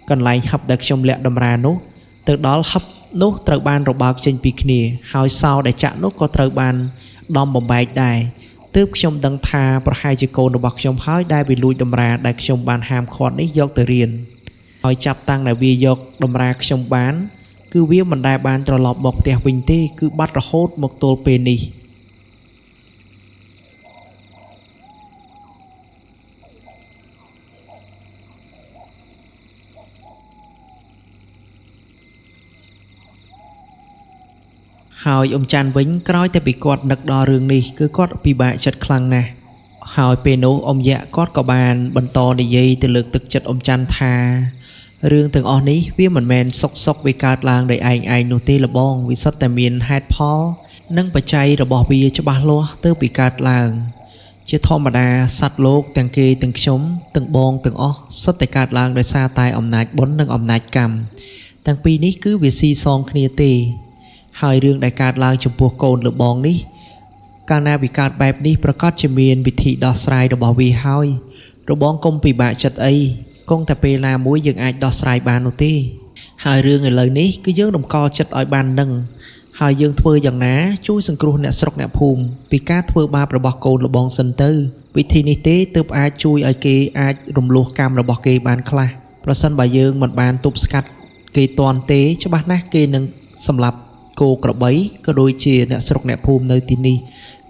កន្លែងហឹបដែលខ្ញុំលាក់តម្រានោះទៅដល់ហឹបនោះត្រូវបានរបើកចេញពីគ្នាហើយសោដែលចាក់នោះក៏ត្រូវបានដំបំបែកដែរទើបខ្ញុំដឹងថាប្រហែលជាកូនរបស់ខ្ញុំហើយដែលវាលួចតម្រាដែលខ្ញុំបានហាមឃាត់នេះយកទៅរៀនហើយចាប់តាំងដែលវាយកតម្រាខ្ញុំបានគឺវាមិនដែលបានត្រឡប់មកផ្ទះវិញទេគឺបាត់រហូតមកទល់ពេលនេះហើយអ៊ំច័ន្ទវិញក្រោយតែពីគាត់នឹកដល់រឿងនេះគឺគាត់ពិបាកចិត្តខ្លាំងណាស់ហើយពេលនោះអ៊ំយៈគាត់ក៏បានបន្តនិយាយទៅលើកទឹកចិត្តអ៊ំច័ន្ទថារឿងទាំងអស់នេះវាមិនមែនសុកវាកើតឡើងដោយឯងនោះទេលបងវាសុទ្ធតែមានហេតុផលនិងបច្ច័យរបស់វាច្បាស់លាស់ទៅពីកើតឡើងជាធម្មតាសត្វលោកទាំងគេទាំងខ្ញុំទាំងបងទាំងអស់សុទ្ធតែកើតឡើងដោយសារតែអំណាចបុណ្យនិងអំណាចកម្មទាំងពីរនេះគឺវាស៊ីសងគ្នាទេហើយរឿងដែលកើតឡើងចំពោះកូនលបងនេះកាលណាវាកើតបែបនេះប្រកាសជាមានវិធីដោះស្រាយរបស់វាហើយរបងកុំពិបាកចិត្តអីគង់តែពេលណាមួយយើងអាចដោះស្រាយបាននោះទេហើយរឿងឥឡូវនេះគឺយើងរំកល់ចិត្តឲ្យបាននឹងហើយយើងធ្វើយ៉ាងណាជួយសង្គ្រោះអ្នកស្រុកអ្នកភូមិពីការធ្វើបាបរបស់កូនលបងសិនទៅវិធីនេះទេទើបអាចជួយឲ្យគេអាចរំលោះកម្មរបស់គេបានខ្លះប្រសិនបើយើងមិនបានទប់ស្កាត់គេទាន់ទេច្បាស់ណាស់គេនឹងសម្លាប់គោក្របីក៏ដូចជាអ្នកស្រុកអ្នកភូមិនៅទីនេះ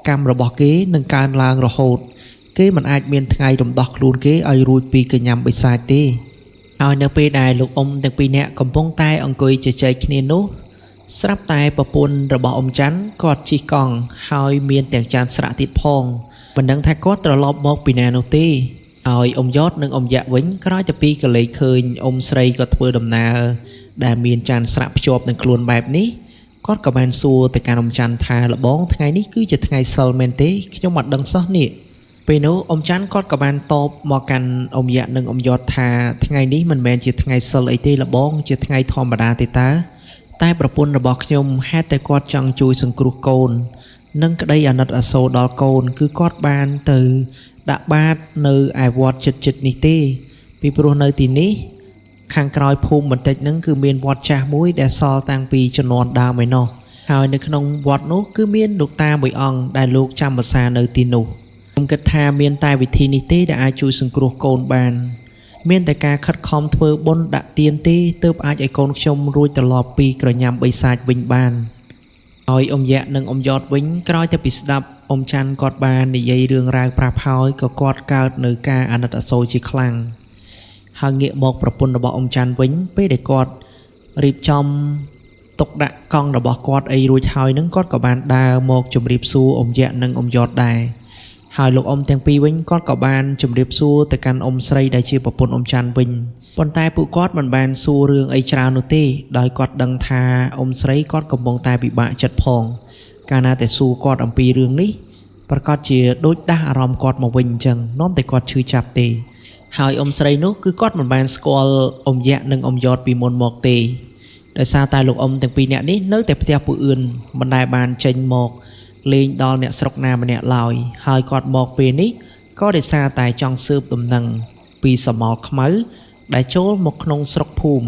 កម្មរបស់គេនឹងកើនឡើងរហូតគេមិនអាចមានថ្ងៃរំដោះខ្លួនគេឲ្យរួចពីកញ្ញាំបិសាចទេហើយនៅពេលដែលលោកអ៊ំទាំងពីរនាក់កំពុងតែអង្គុយជជែកគ្នានោះស្រាប់តែប្រពន្ធរបស់អ៊ំច័ន្ទគាត់ជិះកង់ហើយមានទាំងចានស្រាក់ទៀតផងមិនដឹងថាគាត់ត្រឡប់មកពីណានោះទេហើយអ៊ំយ៉តនិងអ៊ំយ៉ាក់វិញក្រោយតែពីកលេចឃើញអ៊ំស្រីក៏ធ្វើដំណើរដែលមានចានស្រាក់ភ្ជាប់នឹងខ្លួនបែបនេះគាត់ក៏បានសួរទៅកាន់អ៊ំច័ន្ទថាលបងថ្ងៃនេះគឺជាថ្ងៃសិលមែនទេខ្ញុំអត់ដឹងសោះនេះពេលនោះអ៊ំច័ន្ទគាត់ក៏បានតបមកកាន់អ៊ំយ៉ាក់និងអ៊ំយ៉តថាថ្ងៃនេះមិនមែនជាថ្ងៃសិលអីទេលបងជាថ្ងៃធម្មតាទេតែប្រពន្ធរបស់ខ្ញុំហេតុតែគាត់ចង់ជួយសង្គ្រោះកូននិងក្តីអាណិតអាសូរដល់កូនគឺគាត់បានទៅដាក់បាតនៅឯវត្តចិត្តនេះទេពីព្រោះនៅទីនេះខាងក្រោយភូមិបន្តិចហ្នឹងគឺមានវត្តចាស់មួយដែលសល់តាំងពីជំនាន់ដើមឯណោះហើយនៅក្នុងវត្តនោះគឺមានលោកតាមួយអង្គដែលលោកចាំភាសានៅទីនោះខ្ញុំគិតថាមានតែវិធីនេះទេដែលអាចជួយសង្គ្រោះកូនបានមានតែការខិតខំធ្វើបុណ្យដាក់ទានទេទើបអាចឲ្យកូនខ្ញុំរួចត្រឡប់ពីក្រញាំបិសាចវិញបានហើយអ៊ំយ៉ាក់និងអ៊ំយ៉តវិញក្រោយតែពីស្ដាប់អ៊ំច័ន្ទគាត់បាននិយាយរឿងរ៉ាវប្រាប់ហើយក៏គាត់កើតនៅការអាណិតអាសូរជាខ្លាំងហើយងាកមកប្រពន្ធរបស់អ៊ំច័ន្ទវិញពេលដែលគាត់រៀបចំទុកដាក់កង់របស់គាត់អីរួចហើយនឹងគាត់ក៏បានដើរមកជម្រាបសួរអ៊ំយ៉ាក់និងអ៊ំយ៉តដែរហើយលោកអ៊ំទាំងពីរវិញគាត់ក៏បានជម្រាបសួរទៅកាន់អ៊ំស្រីដែលជាប្រពន្ធអ៊ំច័ន្ទវិញប៉ុន្តែពួកគាត់មិនបានសួររឿងអីច្រើននោះទេដោយគាត់ដឹងថាអ៊ំស្រីគាត់កំពុងតែពិបាកចិត្តផងកាលណាតែសួរគាត់អំពីរឿងនេះប្រកាសជាដូចដាស់អារម្មណ៍គាត់មកវិញអញ្ចឹងនាំតែគាត់ឈឺចាប់ទេហើយអ៊ំស្រីនោះគឺគាត់មិនបានស្គាល់អ៊ំយ៉ាក់និងអ៊ំយ៉តពីមុនមកទេដោយសារតែលោកអ៊ំទាំងពីរនាក់នេះនៅតែផ្ទះពួកអឿនមិនដែលបានចេញមកលេងដល់អ្នកស្រុកណាម្នាក់ឡើយហើយគាត់មកពេលនេះក៏ដោយសារតែចង់ស៊ើបដំណឹងពីសមោលខ្មៅដែលចូលមកក្នុងស្រុកភូមិ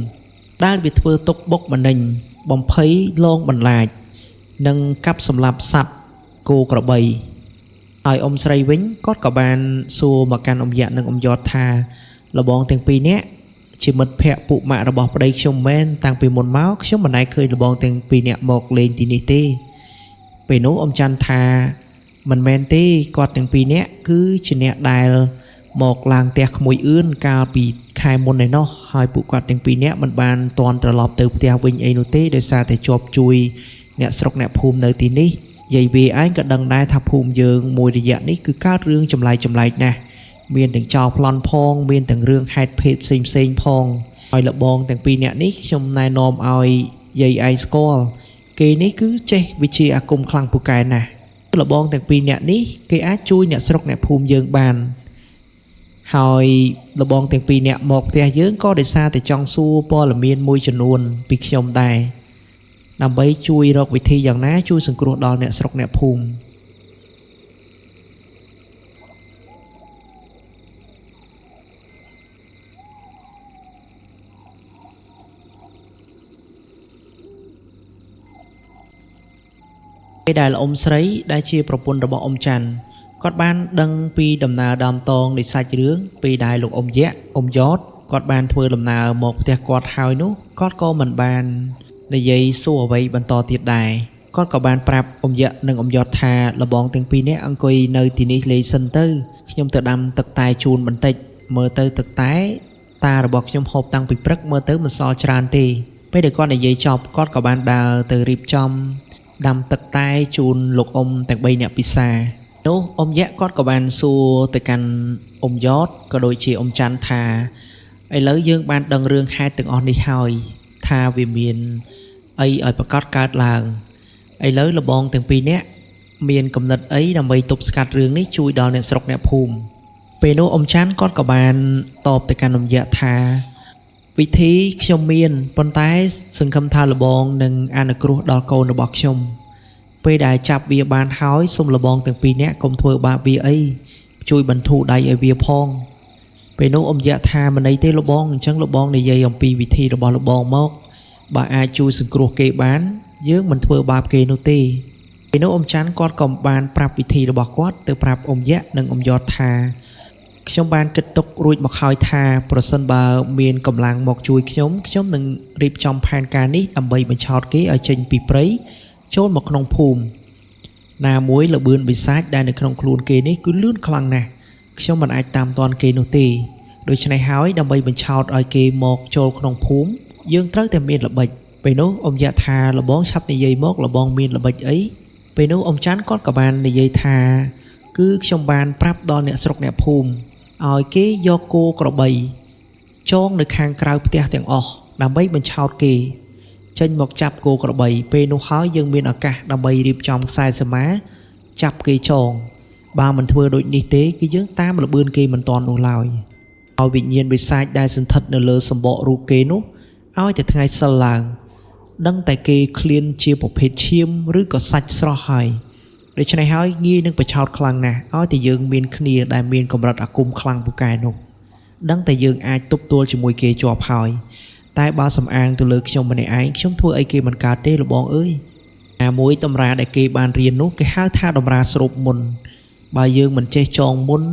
ដែលវាធ្វើទុកបុកម្នេញបំភ័យលងបន្លាចនិងកាប់សម្លាប់សត្វគោក្របីហើយអ៊ំស្រីវិញគាត់ក៏បានសួរមកកាន់អ៊ំយ៉ាក់និងអ៊ំយ៉តថាលបងទាំងពីរនាក់ជាមិត្តភក្តិពុកម៉ាក់របស់ប្តីខ្ញុំមែនតាំងពីមុនមកខ្ញុំមិនដែលឃើញលបងទាំងពីរនាក់មកលេងទីនេះទេពេលនោះអ៊ំច័ន្ទថាមិនមែនទេគាត់ទាំងពីរនាក់គឺជាអ្នកដែលមកឡើងផ្ទះក្មួយអឿនកាលពីខែមុនឯណោះហើយពួកគាត់ទាំងពីរនាក់មិនបានតន់ត្រឡប់ទៅផ្ទះវិញអីនោះទេដោយសារតែជាប់ជួយអ្នកស្រុកអ្នកភូមិនៅទីនេះយាយវាឯងក៏ដឹងដែរថាភូមិយើងមួយរយៈនេះគឺកើតរឿងចម្លែកណាស់មានទាំងចោរប្លន់ផងមានទាំងរឿងហេតុភេទផ្សេងផង ហើយលបងទាំងពីរអ្នកនេះខ្ញុំណែនាំឲ្យយាយឯងស្គាល់គេនេះគឺចេះវិជាអាគមខ្លាំងពូកែណាស់លបងទាំងពីរអ្នកនេះគេអាចជួយអ្នកស្រុកអ្នកភូមិយើងបានហើយលបងទាំងពីរអ្នកមកផ្ទះយើងក៏ដោយសារតែចង់សួរព័ត៌មានមួយចំនួនពីខ្ញុំដែរដើម្បីជួយរកវិធីយ៉ាងណាជួយសង្គ្រោះដល់អ្នកស្រុកអ្នកភូមិពេលដែលអ៊ំស្រីដែលជាប្រពន្ធរបស់អ៊ំច័ន្ទគាត់បានដឹងពីដំណើរដើមតងនៃសាច់រឿងពេលដែលលោកអ៊ំយៈអ៊ំយ៉តគាត់បានធ្វើដំណើរមកផ្ទះគាត់ហើយនោះគាត់ក៏មិនបាននិយាយសួរអ្វីបន្តទៀតដែរគាត់ក៏បានប្រាប់អ៊ំយៈនិងអ៊ំយ៉តថាលបងទាំងពីរនាក់អង្គុយនៅទីនេះលេងសិនទៅខ្ញុំទៅដាំទឹកតែជូនបន្តិចមើលទៅទឹកតែតារបស់ខ្ញុំហូបតាំងពីព្រឹកមើលទៅមិនសល់ច្រើនទេពេលដែលគាត់និយាយចប់គាត់ក៏បានដើរទៅរៀបចំដាំទឹកតែជូនលោកអ៊ំទាំង3នាក់ពិសានោះអ៊ំយៈគាត់ក៏បានសួរទៅកាន់អ៊ំយ៉តក៏ដូចជាអ៊ំច័ន្ទថាឥឡូវយើងបានដឹងរឿងហេតុទាំងអស់នេះហើយថាវាមានអីឲ្យប្រកាសកើតឡើងឥឡូវលបងទាំងពីរនាក់មានកំណត់អីដើម្បីទប់ស្កាត់រឿងនេះជួយដល់អ្នកស្រុកអ្នកភូមិពេលនោះអ៊ំច័ន្ទគាត់ក៏បានតបទៅកាន់អ៊ំយៈថាវិធីខ្ញុំមានប៉ុន្តែសង្ឃឹមថាលបងនឹងអនុគ្រោះដល់កូនរបស់ខ្ញុំពេលដែលចាប់វាបានហើយសូមលបងទាំងពីរនាក់កុំធ្វើបាបវាអីជួយបន្ធូរដៃឲ្យវាផងពេលនោះអ៊ំយៈថាមិនអីទេលបងអញ្ចឹងលបងនិយាយអំពីវិធីរបស់លបងមកបើអាចជួយសង្គ្រោះគេបានយើងមិនធ្វើបាបគេនោះទេពេលនោះអ៊ំច័ន្ទគាត់ក៏បានប្រាប់វិធីរបស់គាត់ទៅប្រាប់អ៊ំយៈនិងអ៊ំយ៉តថាខ្ញុំបានគិតទុករួចមកហើយថាប្រសិនបើមានកម្លាំងមកជួយខ្ញុំនឹងរៀបចំផែនការនេះដើម្បីបញ្ឆោតគេឲ្យចេញពីព្រៃចូលមកក្នុងភូមិណាមួយលបឿនបិសាចដែលនៅក្នុងខ្លួនគេនេះគឺលឿនខ្លាំងណាស់ខ្ញុំមិនអាចតាមទាន់គេនោះទេដូច្នេះហើយដើម្បីបញ្ឆោតឲ្យគេមកចូលក្នុងភូមិយើងត្រូវតែមានល្បិចពេលនោះអ៊ំយៈថាលបងឆាប់និយាយមកលបងមានល្បិចអីពេលនោះអ៊ំច័ន្ទគាត់ក៏បាននិយាយថាគឺខ្ញុំបានប្រាប់ដល់អ្នកស្រុកអ្នកភូមិឲ្យគេយកគោក្របីចងនៅខាងក្រៅផ្ទះទាំងអស់ដើម្បីបញ្ឆោតគេចេញមកចាប់គោក្របីពេលនោះហើយយើងមានឱកាសដើម្បីរៀបចំខ្សែសមាចាប់គេចងបើមិនធ្វើដូចនេះទេគឺយើងតាមលបឿនគេមិនតាន់នោះឡើយឲ្យវិញ្ញាណបិសាចដែលសន្ធិដ្ឋនៅលើសម្បករូបគេនោះឲ្យតែថ្ងៃសិលឡើងដឹងតែគេឃ្លានជាប្រភេទឈាមឬក៏សាច់ស្រស់ហើយដូច្នេះហើយងាយនឹងបិឆោតខ្លាំងណាស់ឲ្យតែយើងមានគ្នាដែលមានកម្រិតអាគមខ្លាំងពូកែនោះដឹងតែយើងអាចទប់ទល់ជាមួយគេជាប់ហើយតែបើសំអាងទៅលើខ្ញុំម្នាក់ឯងខ្ញុំធ្វើអីគេមិនកើតទេលបងអើយណាមួយតម្រាដែលគេបានរៀននោះគេហៅថាតម្រាស្រូបមុនបើយើងមិនចេះចងមុន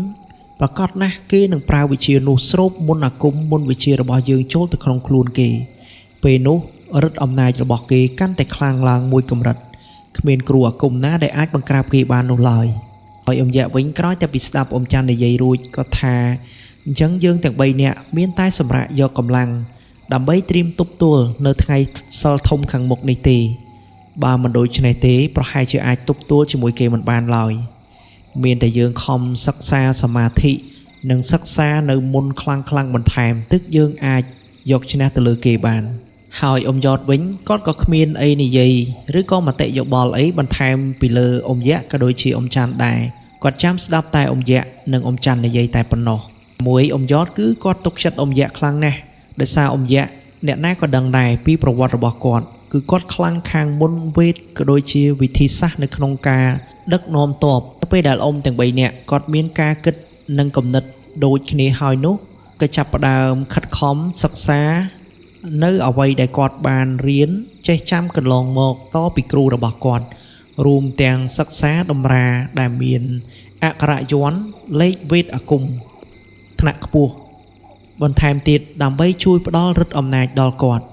ប្រកាសណាស់គេនឹងប្រើវិជានោះស្រូបមុនអាគមមុនវិជារបស់យើងចូលទៅក្នុងខ្លួនគេពេលនោះរិទ្ធអំណាចរបស់គេកាន់តែខ្លាំងឡើងមួយកម្រិតគ្មានគ្រូអាគមណាដែលអាចបង្ក្រាបគេបាននោះឡើយហើយអ៊ំយៈវិញក្រោយតែពីស្ដាប់អ៊ំច័ន្ទនិយាយរួចក៏ថាអញ្ចឹងយើងទាំង3នាក់មានតែសម្រាប់យកកម្លាំងដើម្បីត្រៀមទប់ទល់នៅថ្ងៃសិលធំខាងមុខនេះទេបើមិនដូច្នេះទេប្រហែលជាអាចទប់ទល់ជាមួយគេមិនបានឡើយមានតែយើងខំសិក្សាសមាធិនិងសិក្សានៅមុនខ្លាំងបន្ថែមទឹកយើងអាចយកឈ្នះទៅលើគេបានហើយអ៊ំយ៉តវិញគាត់ក៏គ្មានអីនិយាយឬក៏មតិយោបល់អីបន្ថែមពីលើអ៊ំយៈក៏ដូចជាអ៊ំច័ន្ទដែរគាត់ចាំស្ដាប់តែអ៊ំយៈនិងអ៊ំច័ន្ទនិយាយតែប៉ុណ្ណោះមួយអ៊ំយ៉តគឺគាត់ទុកចិត្តអ៊ំយៈខ្លាំងណាស់ដោយសារអ៊ំយៈអ្នកណាក៏ដឹងដែរពីប្រវត្តិរបស់គាត់គឺគាត់ខ្លាំងខាងមុនវេទក៏ដូចជាវិធីសាស្ត្រនៅក្នុងការដឹកនាំទ័ពពេលដែលអ៊ំទាំង3នាក់គាត់មានការគិតនិងគំនិតដូចគ្នាហើយនោះក៏ចាប់ផ្ដើមខិតខំសិក្សានៅអ្វីដែលគាត់បានរៀនចេះចាំកន្លងមកតពីគ្រូរបស់គាត់រួមទាំងសិក្សាតម្រាដែលមានអក្ខរយ័ន្តលេខវេទអាគមថ្នាក់ខ្ពស់បន្ថែមទៀតដើម្បីជួយផ្ដល់ឫទ្ធិអំណាចដល់គាត់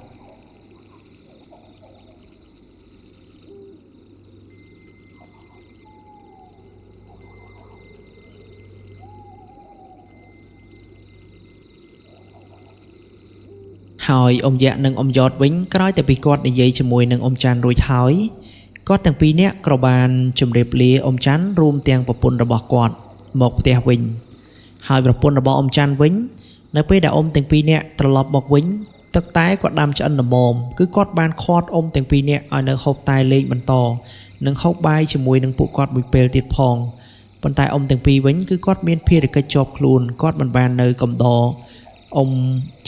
ហើយអ៊ំយៈនិងអ៊ំយ៉តវិញក្រោយតែពីគាត់និយាយជាមួយនឹងអ៊ំច័ន្ទរួចហើយគាត់ទាំងពីរនាក់ក៏បានជម្រាបលាអ៊ំច័ន្ទរួមទាំងប្រពន្ធរបស់គាត់មកផ្ទះវិញហើយប្រពន្ធរបស់អ៊ំច័ន្ទវិញនៅពេលដែលអ៊ំទាំងពីរនាក់ត្រឡប់មកវិញ ទឹកតែគាត់ដាំឆ្អិនល្មមគឺគាត់បានខាត់អ៊ំទាំងពីរនាក់ឲ្យនៅហូបតែលេងបន្តនិងហូបបាយជាមួយនឹងពួកគាត់មួយពេលទៀតផងប៉ុន្តែអ៊ំទាំងពីរវិញគឺគាត់មានភារកិច្ចជាប់ខ្លួនគាត់មិនបាននៅកំដរអ៊ំ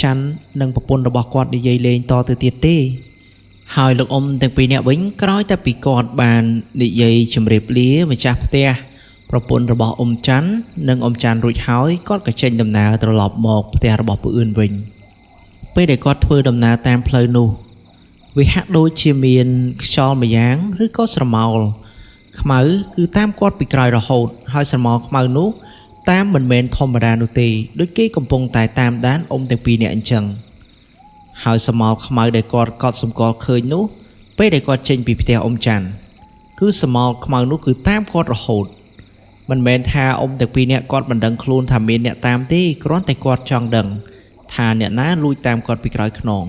ច័ន្ទនិងប្រពន្ធរបស់គាត់និយាយលេងតទៅទៀតទេហើយលោកអ៊ំទាំងពីរនាក់វិញក្រោយតែពីគាត់បាននិយាយជម្រាបលាម្ចាស់ផ្ទះប្រពន្ធរបស់អ៊ំច័ន្ទនិងអ៊ំច័ន្ទរួចហើយគាត់ក៏ចេញដំណើរត្រឡប់មកផ្ទះរបស់ពួកអឿនវិញពេលដែលគាត់ធ្វើដំណើរតាមផ្លូវនោះវាហាក់ដូចជាមានខ្យល់ម្យ៉ាងឬក៏ស្រមោលខ្មៅគឺតាមគាត់ពីក្រោយរហូតហើយស្រមោលខ្មៅនោះតាមមិនមែនធម្មតានោះទេដូចគេកំពុងតែតាមដានអ៊ំទាំងពីរនាក់អញ្ចឹងហើយស្រមោលខ្មៅដែលគាត់កត់សម្គាល់ឃើញនោះពេលដែលគាត់ចេញពីផ្ទះអ៊ំច័ន្ទគឺស្រមោលខ្មៅនោះគឺតាមគាត់រហូតមិនមែនថាអ៊ំទាំងពីរនាក់គាត់មិនដឹងខ្លួនថាមានអ្នកតាមទេគ្រាន់តែគាត់ចង់ដឹងថាអ្នកណាលួចតាមគាត់ពីក្រោយខ្នង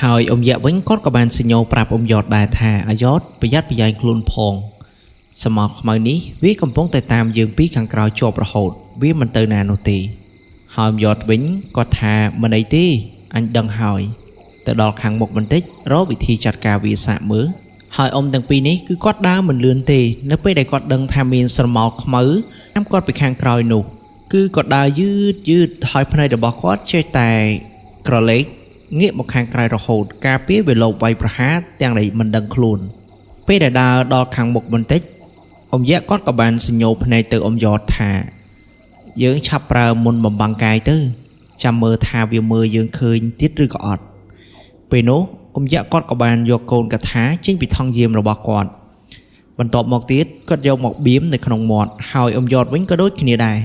ហើយអ៊ំយ៉ាក់វិញគាត់ក៏បានសញ្ញោប្រាប់អ៊ំយ៉តដែរថាអាយ៉តប្រយ័ត្នប្រយែងខ្លួនផងស្រមោលខ្មៅនេះវាកំពុងតែតាមយើងពីខាងក្រោយជាប់រហូតវាមិនទៅណានោះទេហើយអ៊ំយ៉តវិញគាត់ថាមិនអីទេអញដឹងហើយទៅដល់ខាងមុខបន្តិចរកវិធីចាត់ការវាសាកមើលហើយអ៊ំទាំងពីរនេះគឺគាត់ដើរមិនលឿនទេនៅពេលដែលគាត់ដឹងថាមានស្រមោលខ្មៅតាមគាត់ពីខាងក្រោយនោះគឺគាត់ដើរយឺតហើយភ្នែករបស់គាត់ចេះតែក្រឡេកងាកមកខាងក្រៅរហូតការពារវាលោបវាយប្រហារទាំងដែលមិនដឹងខ្លួនពេលដែលដើរដល់ខាងមុខបន្តិចអ៊ំយ៉ាក់គាត់ក៏បានសញ្ញោភ្នែកទៅអ៊ំយ៉តថាយើងឆាប់ប្រើមុនបំបាំងកាយទៅចាំមើលថាវាមើលយើងឃើញទៀតឬក៏អត់ពេលនោះអ៊ំយ៉ាក់គាត់ក៏បានយកកូនកថាចេញពីថង់យាមរបស់គាត់បន្ទាប់មកទៀតគាត់យកមកបៀមនៅក្នុងមាត់ហើយអ៊ំយ៉តវិញក៏ដូចគ្នាដែរ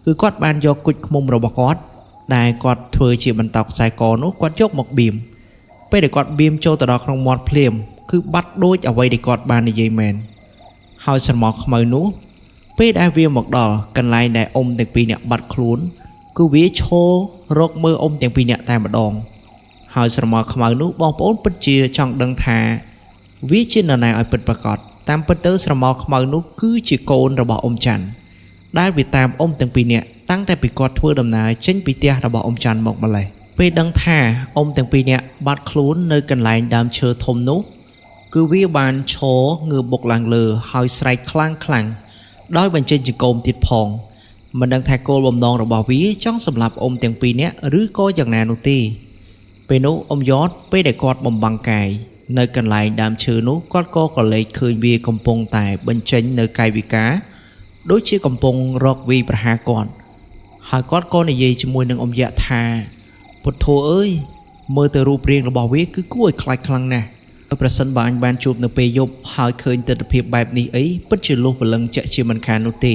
គឺគាត់បានយកគុជឃ្មុំរបស់គាត់ដែលគាត់ធ្វើជាបន្តោងខ្សែកនោះគាត់យកមកបៀមពេលដែលគាត់បៀមចូលទៅដល់ក្នុងមាត់ភ្លាមគឺបាត់ដូចអ្វីដែលគាត់បាននិយាយមែនហើយស្រមោលខ្មៅនោះពេលដែលវាមកដល់កន្លែងដែលអ៊ំទាំងពីរនាក់បាត់ខ្លួនគឺវាឈររកមើលអ៊ំទាំងពីរនាក់តែម្ដងហើយស្រមោលខ្មៅនោះបងប្អូនពិតជាចង់ដឹងថាវាជានរណាឲ្យពិតប្រាកដតាមពិតទៅស្រមោលខ្មៅនោះគឺជាកូនរបស់អ៊ំច័ន្ទដែលវាតាមអ៊ំទាំងពីរនាក់តាំងតែពីគាត់ធ្វើដំណើរចេញពីផ្ទះរបស់អ៊ំច័ន្ទមកម្លេះពេលដឹងថាអ៊ំទាំងពីរនាក់បាត់ខ្លួននៅកន្លែងដើមឈើធំនោះគឺវាបានឈรงើបបុកឡើងលើហើយស្រែកខ្លាំងដោយបញ្ចេញចង្កូមទៀតផងមិនដឹងថាគោលបំណងរបស់វាចង់សម្លាប់អ៊ំទាំងពីរនាក់ឬក៏យ៉ាងណានោះទេពេលនោះអ៊ំយ៉តពេលដែលគាត់បំបាំងកាយនៅកន្លែងដើមឈើនោះគាត់ក៏ក្រឡេកឃើញវាកំពុងតែបញ្ចេញនៅកាយវិការដូចជាកំពុងរកវាយប្រហារគាត់ហើយគាត់ក៏និយាយជាមួយនឹងអ៊ំយ៉ាក់ថាពុទ្ធោអើយមើលទៅរូបរាងរបស់វាគឺគួរឲ្យខ្លាចខ្លាំងណាស់ប្រសិនបើអញបានជួបនៅពេលយប់ហើយឃើញទិដ្ឋភាពបែបនេះអីពិតជាលុះព្រលឹងជាក់ជាមិនខាននោះទេ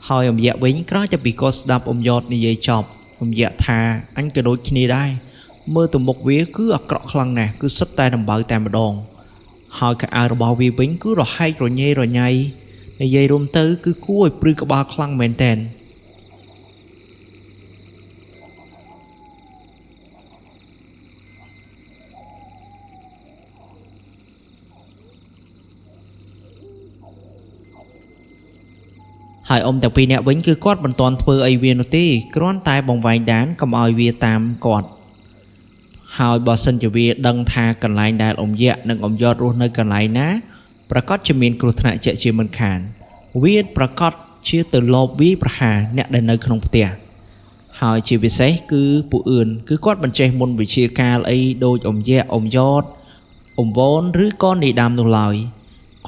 ហើយអ៊ំយ៉ាក់វិញក្រោយតែពីគាត់ស្ដាប់អ៊ំយ៉តនិយាយចប់អ៊ំយ៉ាក់ថាអញក៏ដូចគ្នាដែរមើលទៅមុខវាគឺអាក្រក់ខ្លាំងណាស់គឺសុទ្ធតែដំបៅតែម្ដងហើយខោអាវរបស់វាវិញគឺរហែករញ៉េរញ៉ៃនិយាយរួមទៅគឺគួរឲ្យព្រឺក្បាលខ្លាំងមែនតើហើយអ៊ំទាំងពីរនាក់វិញគឺគាត់មិនទាន់ធ្វើអីវានោះទេគ្រាន់តែបង្វែងដានកុំឲ្យវាតាមគាត់ហើយបើសិនជាវាដឹងថាកន្លែងដែលអ៊ំយ៉ាក់និងអ៊ំយ៉តរស់នៅកន្លែងណាប្រកាសជាមានគ្រោះថ្នាក់ជាក់ជាមិនខានវាប្រកាសជាទៅលបវាយប្រហារអ្នកដែលនៅក្នុងផ្ទះហើយជាពិសេសគឺពួកអឿនគឺគាត់មិនចេះមុនវិជាការអីដូចអ៊ំយ៉ាក់អ៊ំយ៉តអ៊ំវ៉នឬក៏នីដាមនោះឡើយ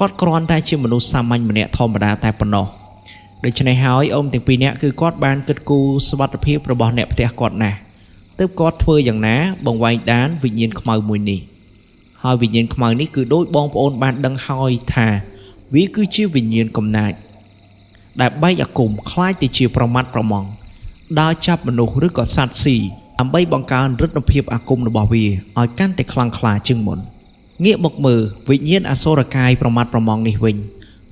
គាត់គ្រាន់តែជាមនុស្សសាមញ្ញម្នាក់ធម្មតាតែប៉ុណ្ណោះដូច្នេះហើយអ៊ំទាំងពីរនាក់គឺគាត់បានគិតគូរសុវត្ថិភាពរបស់អ្នកផ្ទះគាត់ណាស់ទើបគាត់ធ្វើយ៉ាងណាបង្វែងដានវិញ្ញាណខ្មៅមួយនេះហើយវិញ្ញាណខ្មៅនេះគឺដូចបងប្អូនបានដឹងហើយថាវាគឺជាវិញ្ញាណកំណាចដែលបែកអាគមខ្លាចទៅជាប្រមាត់ប្រម៉ង់ដើរចាប់មនុស្សឬក៏សត្វស៊ីដើម្បីបង្កើនឫទ្ធិភាពអាគមរបស់វាឲ្យកាន់តែខ្លាំងក្លាជាងមុនងាកមកមើលវិញ្ញាណអសុរកាយប្រមាត់ប្រម៉ង់នេះវិញ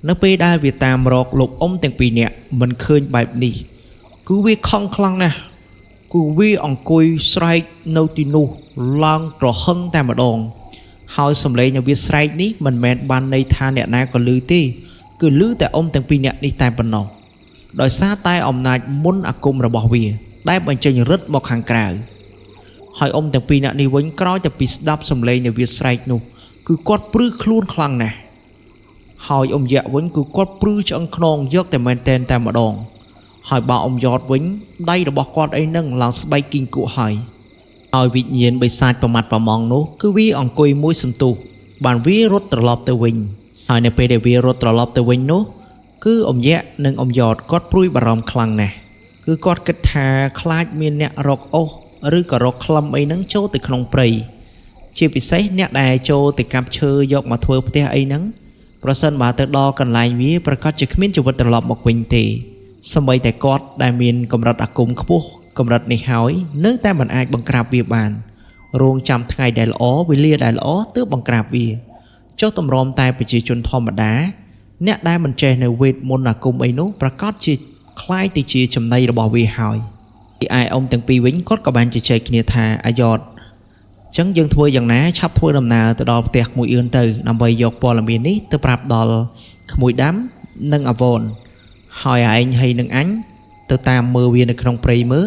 នៅពេលដែលវាតាមរកលោកអ៊ំទាំងពីរនាក់មិនឃើញបែបនេះគឺវាខឹងខ្លាំងណាស់គឺវាអង្គុយស្រែកនៅទីនោះឡើងត្រហឹងតែម្ដងហើយសំឡេងនៃវាស្រែកនេះមិនមែនបានន័យថាអ្នកណាក៏ឮទេគឺឮតែអ៊ំទាំងពីរនាក់នេះតែប៉ុណ្ណោះដោយសារតែអំណាចមុនអាគមរបស់វាដែលបញ្ចេញរឹតមកខាងក្រៅ ហើយអ៊ំទាំងពីរអ្នកនេះវិញក្រោយតែពីស្ដាប់សំឡេងនៃវាស្រែកនោះគឺគាត់ព្រឺខ្លួនខ្លាំងណាស់ហើយអ៊ំយៈវិញគឺគាត់ព្រឺឆ្អឹងខ្នងយកតែមែនតែនតែម្ដងហើយបើអ៊ំយ៉តវិញដៃរបស់គាត់អីហ្នឹងឡើងស្បែកគីងគក់ហើយវិញ្ញាណបិសាចប្រមាត់ប្រមងនោះគឺវាអង្គុយមួយសន្ទុះបានវារត់ត្រឡប់ទៅវិញហើយនៅពេលដែលវារត់ត្រឡប់ទៅវិញនោះគឺអ៊ំយៈនិងអ៊ំយ៉តគាត់ព្រួយបារម្ភខ្លាំងណាស់គឺគាត់គិតថាខ្លាចមានអ្នករកអូសឬក៏រកក្លឹមអីហ្នឹងចូលទៅក្នុងព្រៃជាពិសេសអ្នកដែលចូលទៅកាប់ឈើយកមកធ្វើផ្ទះអីហ្នឹងប្រសិនបើទៅដល់កន្លែងវាប្រកាសជាគ្មានជីវិតត្រឡប់មកវិញទេសូម្បីតែគាត់ដែលមានកម្រិតអាគមខ្ពស់កម្រិតនេះហើយនៅតែមិនអាចបង្ក្រាបវាបានរងចាំថ្ងៃដែលល្អវេលាដែលល្អទើបបង្ក្រាបវាចុះតម្រាំតែប្រជាជនធម្មតាអ្នកដែលមិនចេះនៅវេទមន្តអាគមអីនោះប្រកាសជាคล้ายទៅជាចំណីរបស់វាហើយឯអ៊ំទាំងពីរវិញគាត់ក៏បានជជែកគ្នាថាអាយ៉តអញ្ចឹងយើងធ្វើយ៉ាងណាឆាប់ធ្វើដំណើរទៅដល់ផ្ទះក្មួយអឿនទៅដើម្បីយកព័ត៌មាននេះទៅប្រាប់ដល់ក្មួយដាំនិងអាវ៉នហើយឯងហើយនឹងអញទៅតាមមើលវានៅក្នុងព្រៃមើល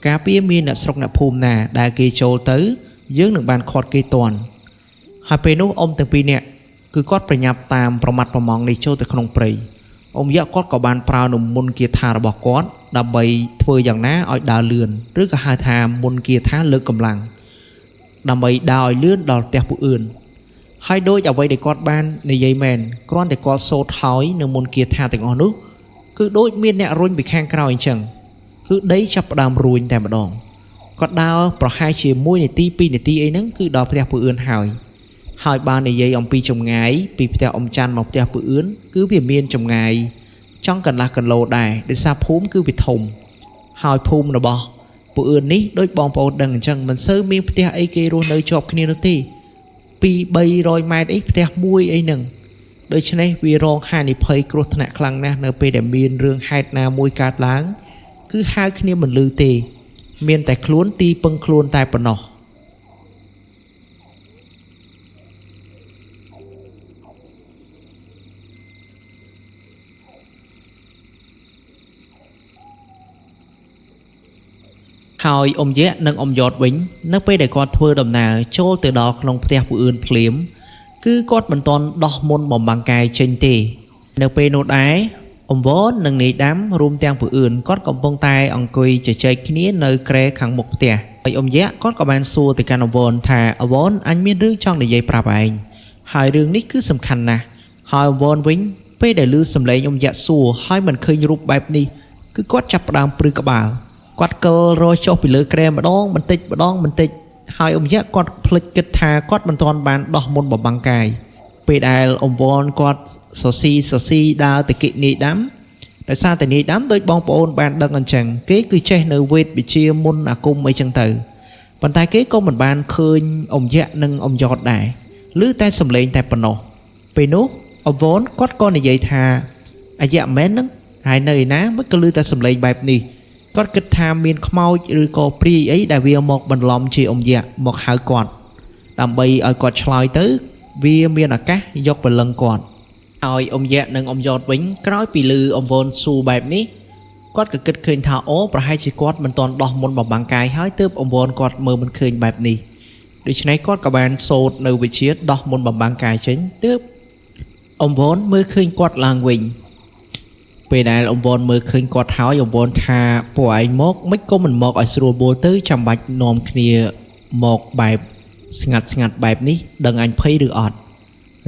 ការពារមានអ្នកស្រុកអ្នកភូមិណាដែលគេចូលទៅយើងនឹងបានខាត់គេតន់ហើយពេលនោះអ៊ំទាំងពីរនាក់គឺគាត់ប្រញាប់តាមប្រមាត់ប្រមងនេះចូលទៅក្នុងព្រៃអ៊ំយៈគាត់ក៏បានប្រើនំមុនគាថារបស់គាត់ដើម្បីធ្វើយ៉ាងណាឲ្យដើរលឿនឬក៏ហៅថាមុនគាថាលើកកម្លាំងដើម្បីដើរឲ្យលឿនដល់ផ្ទះពួកអឿនហើយដូចអ្វីដែលគាត់បាននិយាយមែនគ្រាន់តែគាត់សូត្រហើយនៅមុនគាថាទាំងអស់នោះគឺដូចមានអ្នករុញពីខាងក្រោយអញ្ចឹងគឺដីចាប់ផ្ដើមរួញតែម្ដងគាត់ដើរប្រហែលជា1នាទី2នាទីអីហ្នឹងគឺដល់ផ្ទះពួកអឿនហើយបាននិយាយអំពីចម្ងាយពីផ្ទះអ៊ំច័ន្ទមកផ្ទះពួកអឿនគឺវាមានចម្ងាយចង់កន្លះគីឡូដែរដោយសារភូមិគឺវាធំហើយភូមិរបស់ពួកអឿននេះដូចបងប្អូនដឹងអញ្ចឹងមិនសូវមានផ្ទះអីគេរស់នៅជាប់គ្នានោះទេ200-300ម៉ែត្រអីផ្ទះមួយអីហ្នឹងដូច្នេះវារងហានិភ័យគ្រោះថ្នាក់ខ្លាំងណាស់នៅពេលដែលមានរឿងហេតុណាមួយកើតឡើងគឺហៅគ្នាមិនឮទេមានតែខ្លួនទីពឹងខ្លួនតែប៉ុណ្ណោះហើយអ៊ំយៈនិងអ៊ំយ៉តវិញនៅពេលដែលគាត់ធ្វើដំណើរចូលទៅដល់ក្នុងផ្ទះពួកអឿនភ្លាមគឺគាត់មិនទាន់ដោះមុនបំបាំងកាយចេញទេនៅពេលនោះដែរអ៊ំវ៉ននិងនាយដាំរួមទាំងពួកអឿនគាត់កំពុងតែអង្គុយជជែកគ្នានៅគ្រែខាងមុខផ្ទះហើយអ៊ំយៈគាត់ក៏បានសួរទៅកាន់អ៊ំវ៉នថាអ៊ំវ៉នអញមានរឿងចង់និយាយប្រាប់ឯងហើយរឿងនេះគឺសំខាន់ណាស់ហើយអ៊ំវ៉នវិញពេលដែលឮសំឡេងអ៊ំយៈសួរហើយមិនឃើញរូបបែបនេះគឺគាត់ចាប់ផ្ដើមព្រឺក្បាលគាត់កិលរចុះពីលើគ្រែម្ដងបន្តិចហើយអ៊ំយៈគាត់ភ្លេចគិតថាគាត់មិនទាន់បានដោះមុនបំបាំងកាយពេលដែលអ៊ំវ៉នគាត់សស៊ីដើរទៅគិនាយដាំដោយសារតែនាយដាំដូចបងប្អូនបានដឹងអញ្ចឹងគេគឺចេះនៅវេទវិជ្ជាមុនអាគមអីចឹងទៅប៉ុន្តែគេក៏មិនបានឃើញអ៊ំយៈនិងអ៊ំយ៉តដែរឮតែសំឡេងតែប៉ុណ្ណោះពេលនោះអ៊ំវ៉នគាត់ក៏និយាយថាអាយៈមែនហ្នឹងហើយនៅឯណាមិនក៏ឮតែសំឡេងបែបនេះគាត់គិតថាមានខ្មោចឬក៏ព្រាយអីដែលវាមកបន្លំជាអ៊ំយៈមកហៅគាត់ដើម្បីឲ្យគាត់ឆ្លើយទៅវាមានឱកាសយកព្រលឹងគាត់ឲ្យអ៊ំយៈនិងអ៊ំយ៉តវិញក្រោយពីឮអ៊ំវ៉នស៊ូបែបនេះគាត់ក៏គិតឃើញថាអូប្រហែលជាគាត់មិនទាន់ដោះមុនបំបាំងកាយហើយទើបអ៊ំវ៉នគាត់មើលមិនឃើញបែបនេះដូច្នេះគាត់ក៏បានសូត្រនៅវិជាដោះមុនបំបាំងកាយចេញទើបអ៊ំវ៉នមើលឃើញគាត់ឡើងវិញពេលដែលអ៊ំវ៉នមើលឃើញគាត់ហើយអ៊ំវ៉នថាពួកឯងមកមិនក៏មិនមកឲ្យស្រួលបួលទៅចាំបាច់នាំគ្នាមកបែបស្ងាត់បែបនេះដឹងអញភ័យឬអត់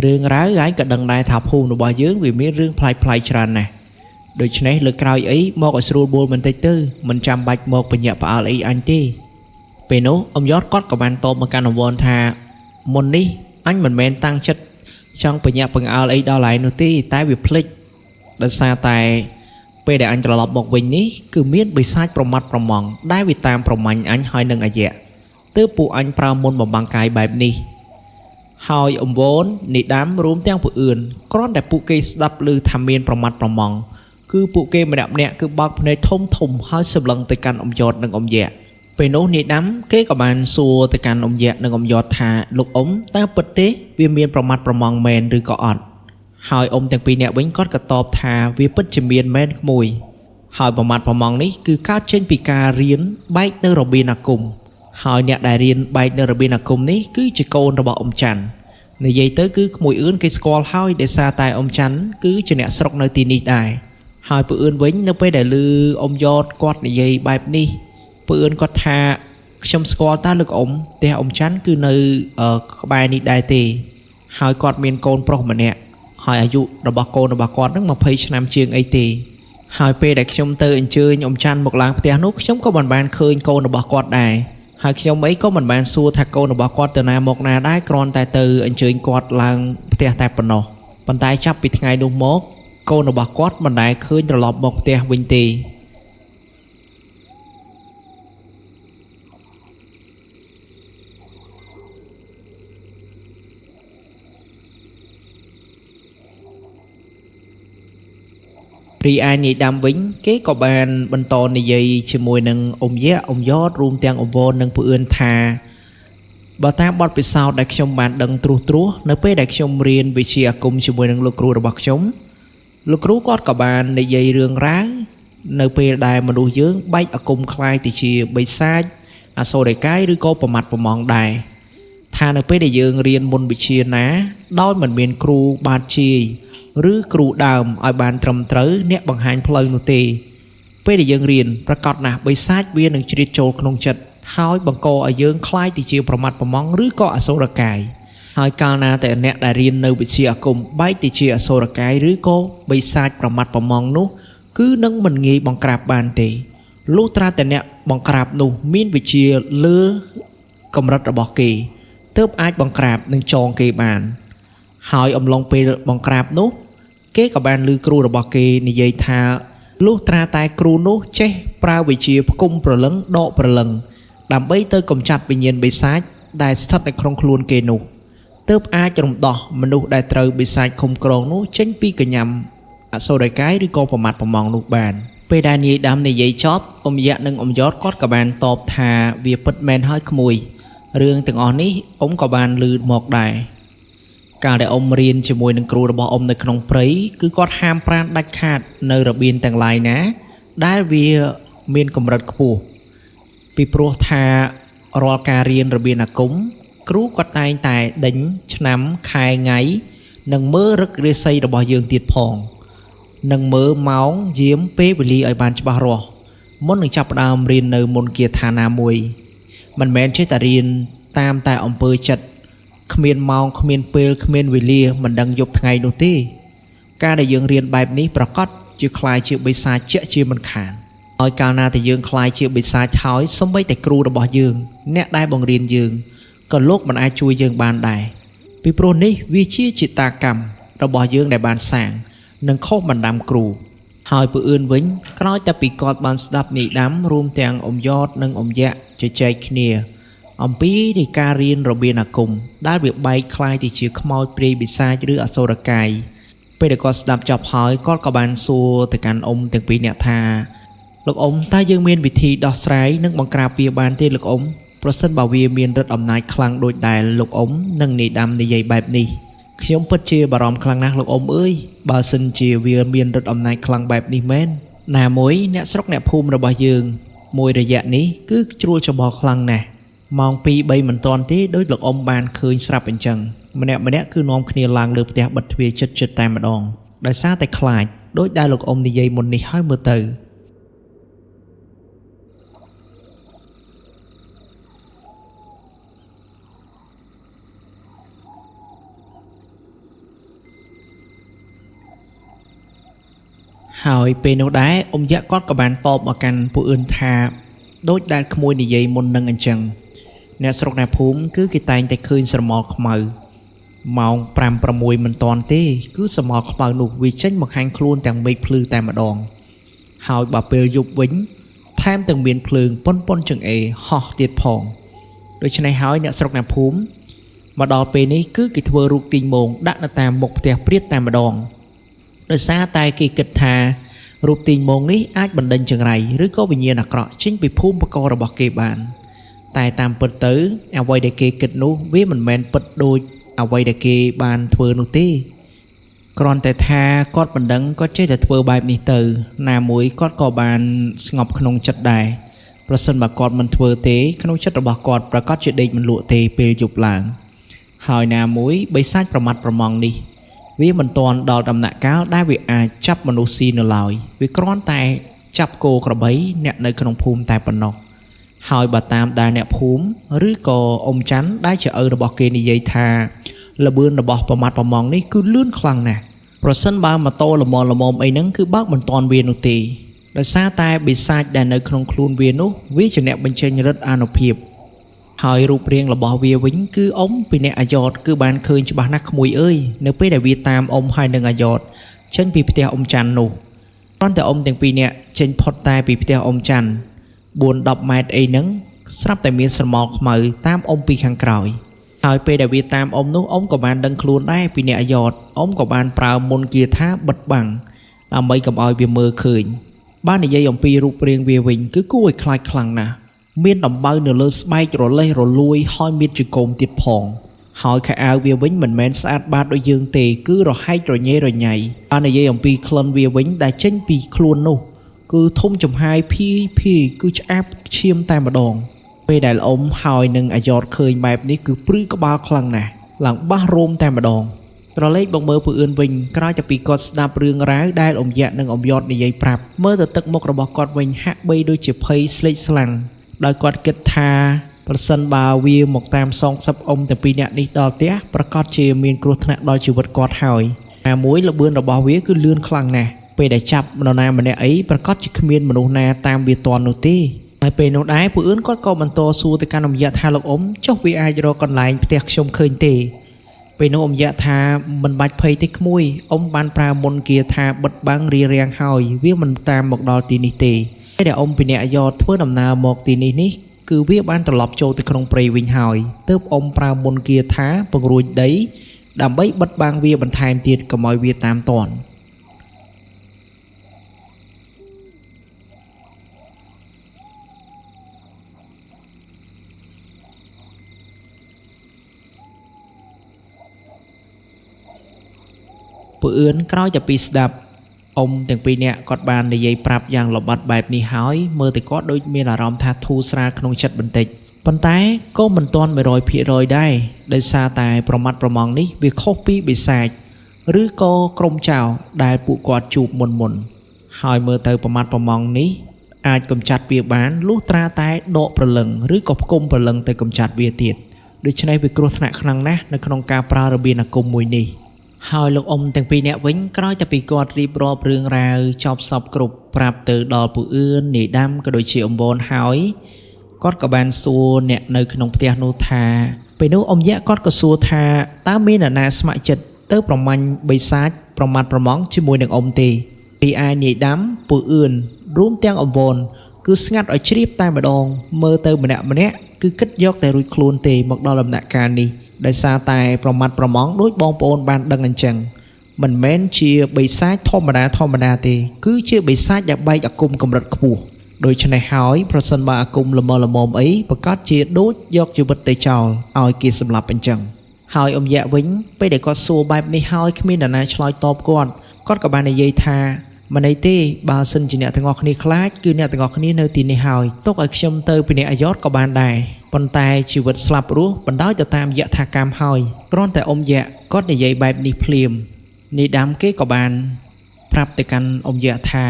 រឿងរ៉ាវឯងក៏ដឹងដែរថាភូមិរបស់យើងវាមានរឿងប្លែកច្រើនណាស់ដូច្នេះលើក្រោយអីមកឲ្យស្រួលបួលបន្តិចទៅមិនចាំបាច់មកបញ្ញាក់ផ្អើលអីអញទេពេលនោះអ៊ំយ៉តគាត់ក៏បានតបមកកាន់អ៊ំវ៉នថាមុននេះអញមិនមែនតាំងចិត្តចង់បញ្ញាក់បង្អើលអីដល់ឯងនោះទេតែវាភ្លេចដោយសារតែពេលដែលអញត្រឡប់មកវិញនេះគឺមានបិសាចប្រមាត់ប្រមងដែលវាតាមប្រមាញ់អញហើយនឹងអាយៈទើបពួកអញប្រើមុនបំបាំងកាយបែបនេះហើយអ៊ំវ៉ននាយដាំរួមទាំងពួកអឿនគ្រាន់តែពួកគេស្ដាប់ឮថាមានប្រមាត់ប្រមងគឺពួកគេម្នាក់គឺបើកភ្នែកធំហើយសម្លឹងទៅកាន់អ៊ំយ៉តនិងអ៊ំយៈពេលនោះនាយដាំគេក៏បានសួរទៅកាន់អ៊ំយៈនិងអ៊ំយ៉តថាលោកអ៊ំតើពិតទេវាមានប្រមាត់ប្រមងមែនឬក៏អត់ហើយអ៊ំទាំងពីរនាក់វិញគាត់ក៏តបថាវាពិតជាមានមែនក្មួយហើយប្រមាត់ប្រមងនេះគឺកើតចេញពីការរៀនបែកនៅរបៀនអាគម ហើយអ្នកដែលរៀនបែកនៅរបៀងអាគមនេះគឺជាកូនរបស់អ៊ំច័ន្ទនិយាយទៅគឺក្មួយអឿនគេស្គាល់ហើយដោយសារតែអ៊ំច័ន្ទគឺជាអ្នកស្រុកនៅទីនេះដែរហើយពូអឿនវិញនៅពេលដែលឮអ៊ំយ៉តគាត់និយាយបែបនេះពូអឿនគាត់ថាខ្ញុំស្គាល់តើលោកអ៊ំផ្ទះអ៊ំច័ន្ទគឺនៅក្បែរនេះដែរទេហើយគាត់មានកូនប្រុសម្នាក់ហើយអាយុរបស់កូនរបស់គាត់នឹង20ឆ្នាំជាងអីទេហើយពេលដែលខ្ញុំទៅអញ្ជើញអ៊ំច័ន្ទមកឡើងផ្ទះនោះខ្ញុំក៏មិនបានឃើញកូនរបស់គាត់ដែរហើយខ្ញុំអីក៏មិនបានសួរថាកូនរបស់គាត់ទៅណាមកណាដែរគ្រាន់តែទៅអញ្ជើញគាត់ឡើងផ្ទះតែប៉ុណ្ណោះប៉ុន្តែចាប់ពីថ្ងៃនោះមកកូនរបស់គាត់មិនដែលឃើញត្រឡប់មកផ្ទះវិញទេរីឯនាយដាំវិញគេក៏បានបន្តនិយាយជាមួយនឹងអ៊ំយ៉ាអ៊ំយ៉តរួមទាំងអ៊ំវននិងពូអឿនថាបើតាមបទពិសោធន៍ដែលខ្ញុំបានដឹងត្រួសនៅពេលដែលខ្ញុំរៀនវិជ្ជាអាគមជាមួយនឹងលោកគ្រូរបស់ខ្ញុំលោកគ្រូគាត់ក៏បាននិយាយរឿងរ៉ាវនៅពេលដែលមនុស្សយើងបែកអាគមคล้ายទៅជាបិសាចអសូរកាយឬក៏ប្រមាត់ប្រមងដែរថានៅពេលដែលយើងរៀនមុនវិជ្ជាណាដោយមិនមានគ្រូបាទជាយឬគ្រូដើមឲ្យបានត្រឹមត្រូវអ្នកបង្ហាញផ្លូវនោះទេពេលដែលយើងរៀនប្រកាសណាស់បិសាចវានឹងជ្រៀតចូលក្នុងចិត្តហើយបង្កឲ្យយើងคล้ายទៅជាប្រមាត់ប្រមងឬក៏អសូរកាយហើយកាលណាតែអ្នកដែលរៀននៅវិជ្ជាអាគមបែកទៅជាអសូរកាយឬក៏បិសាចប្រមាត់ប្រមងនោះគឺនឹងមិនងាយបង្ក្រាបបានទេលុះត្រាតែអ្នកបង្ក្រាបនោះមានវិជ្ជាលើកម្រិតរបស់គេទើបអាចបង្ក្រាបនិងចងគេបានហើយអំឡុងពេលបង្ក្រាបនោះគេក៏បានឮគ្រូរបស់គេនិយាយថាលុះត្រាតែគ្រូនោះចេះប្រើវិជ្ជាផ្គុំព្រលឹងដកព្រលឹងដើម្បីទៅកំចាត់វិញ្ញាណបិសាចដែលស្ថិតនៅក្នុងខ្លួនគេនោះទើបអាចរំដោះមនុស្សដែលត្រូវបិសាចឃុំក្រងនោះចេញពីកញ្ញាំអសូរកាយឬក៏ប្រមាត់ប្រមងនោះបានពេលដែលនាយដាំនិយាយចប់អ៊ំយ៉ាក់និងអ៊ំយ៉តគាត់ក៏បានតបថាវាពិតមែនហើយក្មួយរឿងទាំងអស់នេះអ៊ំក៏បានឮមកដែរកាលដែលអ៊ំរៀនជាមួយនឹងគ្រូរបស់អ៊ំនៅក្នុងព្រៃគឺគាត់ហាមប្រាមដាច់ខាតនៅរបៀនទាំងឡាយណាដែលវាមានកម្រិតខ្ពស់ពីព្រោះថារាល់ការរៀនរបៀនអាគមគ្រូគាត់តែងតែដេញឆ្នាំខែថ្ងៃនិងមើលរឹករាសីរបស់យើងទៀតផងនិងមើលម៉ោងយាមពេលវេលាឲ្យបានច្បាស់រាស់មុននឹងចាប់ផ្ដើមរៀននៅមុនគាថាណាមួយមិនមែនចេះតែរៀនតាមតែអំពើចិត្តគ្មានម៉ោងគ្មានពេលគ្មានវេលាមិនដឹងយប់ថ្ងៃនោះទេការដែលយើងរៀនបែបនេះប្រកាសជាคล้ายជាបិសាចជាក់ជាមិនខានហើយកាលណាតែយើងคล้ายជាបិសាចហើយសូម្បីតែគ្រូរបស់យើងអ្នកដែលបង្រៀនយើងក៏លោកមិនអាចជួយយើងបានដែរពីព្រោះនេះវាជាចេតាកម្មរបស់យើងដែលបានសាងនិងខុសបណ្ដាំគ្រូហើយពូអឿនវិញក្រោយតែពីគាត់បានស្ដាប់នាយដាំរួមទាំងអ៊ំយ៉តនិងអ៊ំយ៉ាក់ជជែកគ្នាអំពីនៃការរៀនរបៀនអាគមដែលវាបែកคล้ายទៅជាខ្មោចព្រាយបិសាចឬអសូរកាយពេលដែលគាត់ស្ដាប់ចប់ហើយគាត់ក៏បានសួរទៅកាន់អ៊ំទាំងពីរនាក់ថាលោកអ៊ំតើយើងមានវិធីដោះស្រាយនិងបង្ក្រាបវាបានទេលោកអ៊ំប្រសិនបើវាមានឫទ្ធិអំណាចខ្លាំងដូចដែលលោកអ៊ំនិងនាយដាំនិយាយបែបនេះខ្ញុំពិតជាបារម្ភខ្លាំងណាស់លោកអ៊ំអើយបើសិនជាវាមានឫទ្ធិអំណាចខ្លាំងបែបនេះមែនណាមួយអ្នកស្រុកអ្នកភូមិរបស់យើងមួយរយៈនេះគឺជ្រួលច្បល់ខ្លាំងណាស់ម៉ោង 2-3 មិនទាន់ទេដោយលោកអ៊ំបានឃើញស្រាប់អញ្ចឹងម្នាក់គឺនាំគ្នាឡើងលើផ្ទះបិទទ្វារជិតតែម្ដងដោយសារតែខ្លាចដោយដែលលោកអ៊ំនិយាយមុននេះហើយមើលទៅហើយពេលនោះដែរអ៊ំយ៉ាក់គាត់ក៏បានតបមកកាន់ពូអឿនថាដូចដែលក្មួយនិយាយមុននឹងអញ្ចឹងអ្នកស្រុកអ្នកភូមិគឺគេតែងតែឃើញស្រមោលខ្មៅម៉ោង 5-6 មិនទាន់ទេគឺស្រមោលខ្មៅនោះវាចេញបង្ហាញខ្លួនទាំងមេឃភ្លឺតែម្ដងហើយបើពេលយប់វិញថែមទាំងមានភ្លើងប៉ុនចង្អេរហោះទៀតផងដូច្នេះហើយអ្នកស្រុកអ្នកភូមិមកដល់ពេលនេះគឺគេធ្វើរូបទីងមងដាក់នៅតាមមុខផ្ទះព្រាតតែម្ដងដោយសារតែគេគិតថារូបទីងមងនេះអាចបណ្ដេញចង្រៃឬក៏វិញ្ញាណអាក្រក់ចេញពីភូមិបករបស់គេបានតែតាមពិតទៅអ្វីដែលគេគិតនោះវាមិនមែនពិតដូចអ្វីដែលគេបានធ្វើនោះទេគ្រាន់តែថាគាត់មិនដឹងគាត់ចេះតែធ្វើបែបនេះទៅណាមួយគាត់ក៏បានស្ងប់ក្នុងចិត្តដែរ ប្រសិនបើគាត់មិនធ្វើទេក្នុងចិត្តរបស់គាត់ប្រកាសជាដេកមិនលក់ទេពេលយប់ឡើងហើយណាមួយបិសាចប្រមាត់ប្រមងនេះវាមិនទាន់ដល់ដំណាក់កាលដែលវាអាចចាប់មនុស្សស៊ីនៅឡើយវាគ្រាន់តែចាប់គោក្របីអ្នកនៅក្នុងភូមិតែប៉ុណ្ណោះហើយបើតាមដែលអ្នកភូមិឬក៏អ៊ំច័ន្ទដែលជាឪរបស់គេនិយាយថាល្បឿនរបស់ប្រមាត់ប្រមងនេះគឺលឿនខ្លាំងណាស់ប្រសិនបើម៉ូតូល្មមអីហ្នឹងគឺបើកមិនទាន់វានោះទេដោយសារតែបិសាចដែលនៅក្នុងខ្លួនវានោះវាជាអ្នកបញ្ចេញឫទ្ធិអានុភាពហើយរូបរាងរបស់វាវិញគឺអ៊ំពីអ្នកអាយ៉តគឺបានឃើញច្បាស់ណាស់ក្មួយអើយនៅពេលដែលវាតាមអ៊ំហើយនឹងអាយ៉តចេញពីផ្ទះអ៊ំច័ន្ទនោះគ្រាន់តែអ៊ំទាំងពីរនាក់ចេញផុតតែពីផ្ទះអ៊ំច័ន្ទ 4-10 ម៉ែត្រអីហ្នឹងស្រាប់តែមានស្រមោលខ្មៅតាមអ៊ំពីខាងក្រោយហើយពេលដែលវាតាមអ៊ំនោះអ៊ំក៏បានដឹងខ្លួនដែរពីអ្នកអាយ៉តអ៊ំក៏បានប្រើមន្តគាថាបិទបាំងដើម្បីកុំឲ្យវាមើលឃើញបាននិយាយអំពីរូបរាងវាវិញគឺគួរឲ្យខ្លាចខ្លាំងណាស់មានដំបៅនៅលើស្បែករលេះរលួយហើយមានជង្គង់ទៀតផងហើយខោអាវវាវិញមិនមែនស្អាតបាតដូចយើងទេគឺរហែករញ៉េរញ៉ៃបាននិយាយអំពីក្លិនវាវិញដែលចេញពីខ្លួននោះគឺធំចំហាយភីគឺឆ្អាបឈាមតែម្ដងពេលដែលអ៊ំហើយនឹងអាយ៉តឃើញបែបនេះគឺព្រឺក្បាលខ្លាំងណាស់ឡើងបះរោមតែម្ដងត្រឡេកមកមើលពូអឿនវិញក្រោយតែពីគាត់ស្ដាប់រឿងរ៉ាវដែលអ៊ំយ៉ាក់និងអ៊ំយ៉តនិយាយប្រាប់មើលទៅទឹកមុខរបស់គាត់វិញហាក់បីដូចជាភ័យស្លេកស្លាំងដោយគាត់គិតថាប្រសិនបើវាមកតាមសងសឹបអ៊ំទាំងពីរនាក់នេះដល់ផ្ទះប្រកាសជាមានគ្រោះថ្នាក់ដល់ជីវិតគាត់ហើយតែមួយល្បឿនរបស់វាគឺលឿនខ្លាំងណាស់ពេលដែលចាប់នរណាម្នាក់អីប្រកាសជាគ្មានមនុស្សណាតាមវាទាន់នោះទេហើយពេលនោះដែរពូអឿនគាត់ក៏បន្តសួរទៅកាន់អ៊ំយ៉ាក់ថាលោកអ៊ំចុះវាអាចរកកន្លែងផ្ទះខ្ញុំឃើញទេពេលនោះអ៊ំយ៉ាក់ថាមិនបាច់ភ័យទេក្មួយអ៊ំបានប្រើមន្តគាថាបិទបាំងរារាំងហើយវាមិនតាមមកដល់ទីនេះទេពេលដែលអ៊ំពីអ្នកអាយ៉តធ្វើដំណើរមកទីនេះគឺវាបានត្រឡប់ចូលទៅក្នុងព្រៃវិញហើយទើបអ៊ំប្រើមន្តគាថាពង្រួចដីដើម្បីបិទបាំងវាបន្ថែមទៀតកុំឲ្យវាតាមទាន់ពូអឿនក្រោយតែពីស្ដាប់អ៊ំទាំងពីរនាក់គាត់បាននិយាយប្រាប់យ៉ាងលម្អិតបែបនេះហើយមើលទៅគាត់ដូចមានអារម្មណ៍ថាធូរស្រាលក្នុងចិត្តបន្តិចប៉ុន្តែក៏មិនទាន់ 100% ដែរដោយសារតែប្រមាត់ប្រមងនេះវាខុសពីបិសាចឬក៏ក្រុមចៅដែលពួកគាត់ជួបមុនហើយមើលទៅប្រមាត់ប្រមងនេះអាចកំចាត់វាបានលុះត្រាតែដកព្រលឹងឬក៏ផ្គុំព្រលឹងទៅកំចាត់វាទៀតដូច្នេះវាគ្រោះថ្នាក់ខ្លាំងណាស់នៅក្នុងការប្រើរបៀនអាគមមួយនេះហើយលោកអ៊ំទាំងពីរនាក់វិញក្រោយតែពីគាត់រៀបរាប់រឿងរ៉ាវចប់សពគ្រប់ប្រាប់ទៅដល់ពូអឿននាយដាំក៏ដូចជាអ៊ំវ៉នហើយគាត់ក៏បានសួរអ្នកនៅក្នុងផ្ទះនោះថាពេលនោះអ៊ំយ៉ាក់គាត់ក៏សួរថាតើមានអ្នកណាស្ម័គ្រចិត្តទៅប្រមាញ់បិសាចប្រមាត់ប្រមងជាមួយនឹងអ៊ំទេពីឯនាយដាំពូអឿនរួមទាំងអ៊ំវ៉នគឺស្ងាត់ឲ្យជ្រាបតែម្ដងមើលទៅម្នាក់គឺគិតយកតែរួចខ្លួនទេមកដល់ដំណាក់កាលនេះដោយសារតែប្រមាត់ប្រមងដូចបងប្អូនបានដឹងអញ្ចឹងមិនមែនជាបិសាចធម្មតាទេគឺជាបិសាចដែលបែកអាគមកម្រិតខ្ពស់ដូច្នេះហើយប្រសិនបើអាគមល្មមអីប្រកាសជាដូចយកជីវិតទៅចោលឲ្យគេសម្លាប់អញ្ចឹងហើយអ៊ំយ៉ាក់វិញពេលដែលគាត់សួរបែបនេះហើយគ្មាននរណាឆ្លើយតបគាត់ក៏បាននិយាយថាមិនអីទេបើសិនជាអ្នកទាំងអស់គ្នាខ្លាចគឺអ្នកទាំងអស់គ្នានៅទីនេះហើយទុកឲ្យខ្ញុំទៅពីអ្នកអាយ៉តក៏បានដែរប៉ុន្តែជីវិតស្លាប់រស់បណ្ដោយទៅតាមយថាកម្មហើយគ្រាន់តែអ៊ំយ៉ាក់គាត់និយាយបែបនេះភ្លាមនាយដាំគេក៏បានប្រាប់ទៅកាន់អ៊ំយ៉ាក់ថា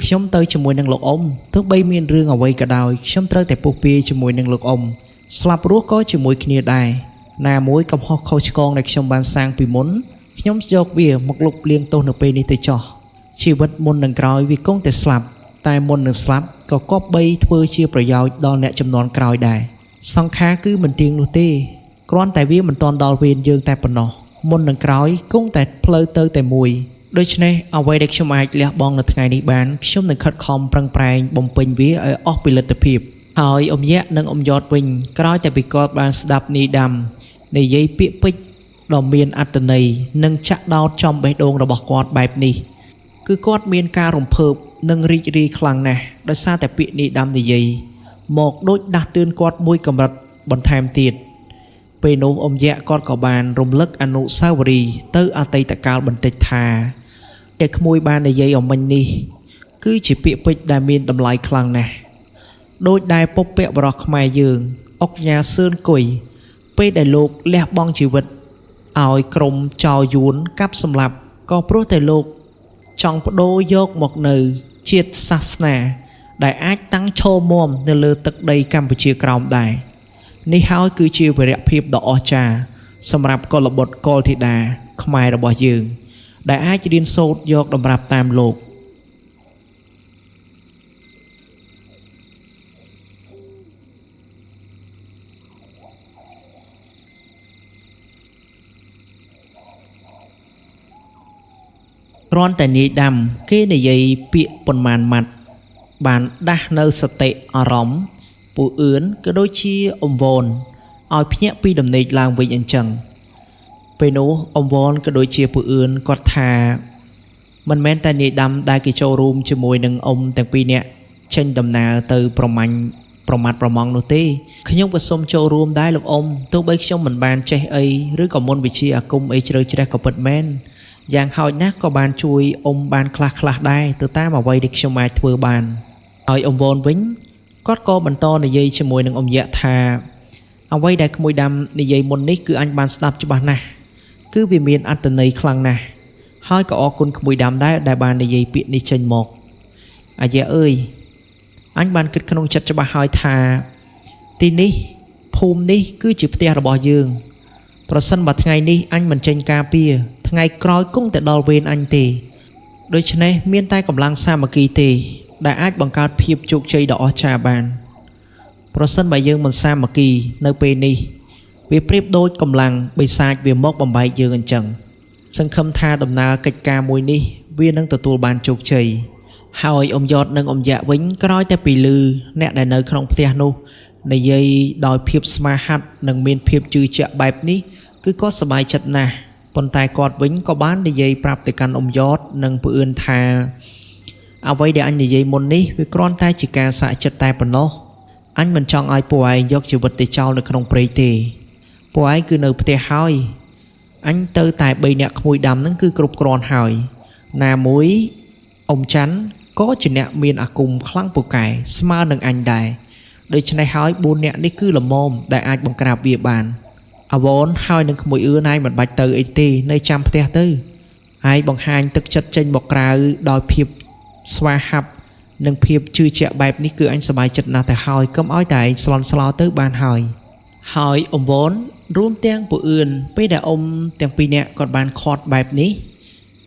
ខ្ញុំទៅជាមួយនឹងលោកអ៊ំទោះបីមានរឿងអ្វីក៏ដោយខ្ញុំត្រូវតែពុះពៀជាមួយនឹងលោកអ៊ំស្លាប់រស់ក៏ជាមួយគ្នាដែរណាមួយកំហុសខុសឆ្គងដែលខ្ញុំបានសាងពីមុនខ្ញុំយកវាមកលុបលាងទោសនៅពេលនេះទៅចោះជីវិតមុននឹងក្រោយវាគង់តែស្លាប់តែមុននឹងស្លាប់ក៏គប្បីធ្វើជាប្រយោជន៍ដល់អ្នកចំនួនក្រោយដែរសង្ខារគឺមិនទៀងនោះទេគ្រាន់តែវាមិនទាន់ដល់វេនយើងតែប៉ុណ្ណោះមុននឹងក្រោយគង់តែផ្លូវទៅតែមួយដូច្នេះអ្វីដែលខ្ញុំអាចលះបង់នៅថ្ងៃនេះបានខ្ញុំនឹងខិតខំប្រឹងប្រែងបំពេញវាឲ្យអស់ពីលទ្ធភាពហើយអ៊ំយ៉ាក់និងអ៊ំយ៉តវិញក្រោយតែពីគាត់បានស្ដាប់នាយដាំនិយាយពាក្យពេចន៍ដ៏មានអត្ថន័យនិងចាក់ដោតចំបេះដូងរបស់គាត់បែបនេះគឺគាត់មានការរំភើបនិងរីករាយខ្លាំងណាស់ដោយសារតែពាក្យនាយដាំនិយាយមកដូចដាស់តឿនគាត់មួយកម្រិតបន្ថែមទៀតពេលនោះអ៊ំយ៉ាក់គាត់ក៏បានរំលឹកអនុស្សាវរីយ៍ទៅអតីតកាលបន្តិចថាតែក្មួយបាននិយាយអំមិញនេះគឺជាពាក្យពេចន៍ដែលមានតម្លៃខ្លាំងណាស់ ដូចដែលពុកពាក់បរោះខ្មែរយើងអុកញ៉ាសឿនគុយពេលដែលលោកលះបង់ជីវិតឲ្យក្រុមចៅយួនកាប់សម្លាប់ក៏ព្រោះតែលោកចង់បដូរយកមកនៅជាតិសាសនាដែលអាចតាំងឈរមាំនៅលើទឹកដីកម្ពុជាក្រោមដែរនេះហើយគឺជាវីរភាពដ៏អស្ចារ្យសម្រាប់កុលបុត្រកុលធីតាខ្មែររបស់យើងដែលអាចរៀនសូត្រយកតម្រាប់តាមលោកគ្រាន់តែនាយដាំគេនិយាយពាក្យប៉ុន្មានម៉ាត់បានដាស់នៅសតិអារម្មណ៍ពូអឿនក៏ដូចជាអង្វនឲ្យភ្ញាក់ពីដំណេកឡើងវិញអញ្ចឹងពេលនោះអង្វនក៏ដូចជាពូអឿនគាត់ថាមិនមែនតែនាយដាំដែលគេចូលរួមជាមួយនឹងអ៊ំទាំងពីរនាក់ចេញដំណើរទៅប្រម៉ាត់ប្រម៉ង់នោះទេខ្ញុំក៏សូមចូលរួមដែរលោកអ៊ំទោះបីខ្ញុំមិនបានចេះអីឬក៏មុនវិជាអាគមអីជ្រៅជ្រះក៏ពិតមែនយ៉ាងហោចណាស់ក៏បានជួយអ៊ំបានខ្លះដែរទៅតាមអ្វីដែលខ្ញុំអាចធ្វើបានហើយអ៊ំវនវិញគាត់ក៏បន្តនិយាយជាមួយនឹងអ៊ំយៈថាអ្វីដែលក្មួយដាំនិយាយមុននេះគឺអញបានស្ដាប់ច្បាស់ណាស់គឺវាមានអត្ថន័យខ្លាំងណាស់ហើយក៏អរគុណក្មួយដាំដែរដែលបាននិយាយពាក្យនេះចេញមកអាយៈអើយអញបានគិតក្នុងចិត្តច្បាស់ហើយថាទីនេះភូមិនេះគឺជាផ្ទះរបស់យើងប្រសិនបើថ្ងៃនេះអញមិនចេញការពារថ្ងៃក្រោយគង់តែដល់វេនអញទេដូច្នេះមានតែកម្លាំងសាមគ្គីទេដែលអាចបង្កើតភាពជោគជ័យដ៏អស្ចារ្យបានប្រសិនបើយើងមិនសាមគ្គីនៅពេលនេះវាប្រៀបដូចកម្លាំងបិសាចវាមកបំបែកយើងអញ្ចឹងសង្ឃឹមថាដំណើរកិច្ចការមួយនេះវានឹងទទួលបានជោគជ័យហើយអ៊ំយ៉តនិងអ៊ំយៈវិញក្រោយតែពីឮអ្នកដែលនៅក្នុងផ្ទះនោះនិយាយដោយភាពស្មាហាត់និងមានភាពជឿជាក់បែបនេះគឺគាត់សប្បាយចិត្តណាស់ប៉ុន្តែគាត់វិញក៏បាននិយាយប្រាប់ទៅកាន់អ៊ំយ៉តនិងពូអឿនថាអ្វីដែលអញនិយាយមុននេះវាគ្រាន់តែជាការសាកចិត្តតែប៉ុណ្ណោះអញមិនចង់ឲ្យពួកឯងយកជីវិតទៅចោលនៅក្នុងព្រៃទេពួកឯងគឺនៅផ្ទះហើយអញទៅតែ3នាក់ក្មួយដាំហ្នឹងគឺគ្រប់គ្រាន់ហើយណាមួយអ៊ំច័ន្ទក៏ជាអ្នកមានអាគមខ្លាំងពូកែស្មើនឹងអញដែរដូច្នេះហើយ4នាក់នេះគឺល្មមដែលអាចបង្ក្រាបវាបានអវនហើយនឹងក្មួយអឿនឯងមិនបាច់ទៅអីទេនៅចាំផ្ទះទៅឯងបង្ហាញទឹកចិត្តចេញមកក្រៅដោយភាពស្វាហាប់និងភាពជឿជាក់បែបនេះគឺអញសប្បាយចិត្តណាស់ទៅហើយកុំឲ្យតែឯងស្លន់ស្លោទៅបានហើយអ៊ំវនរួមទាំងពូអឿនពេលដែលអ៊ំទាំងពីរនាក់គាត់បានខត់បែបនេះ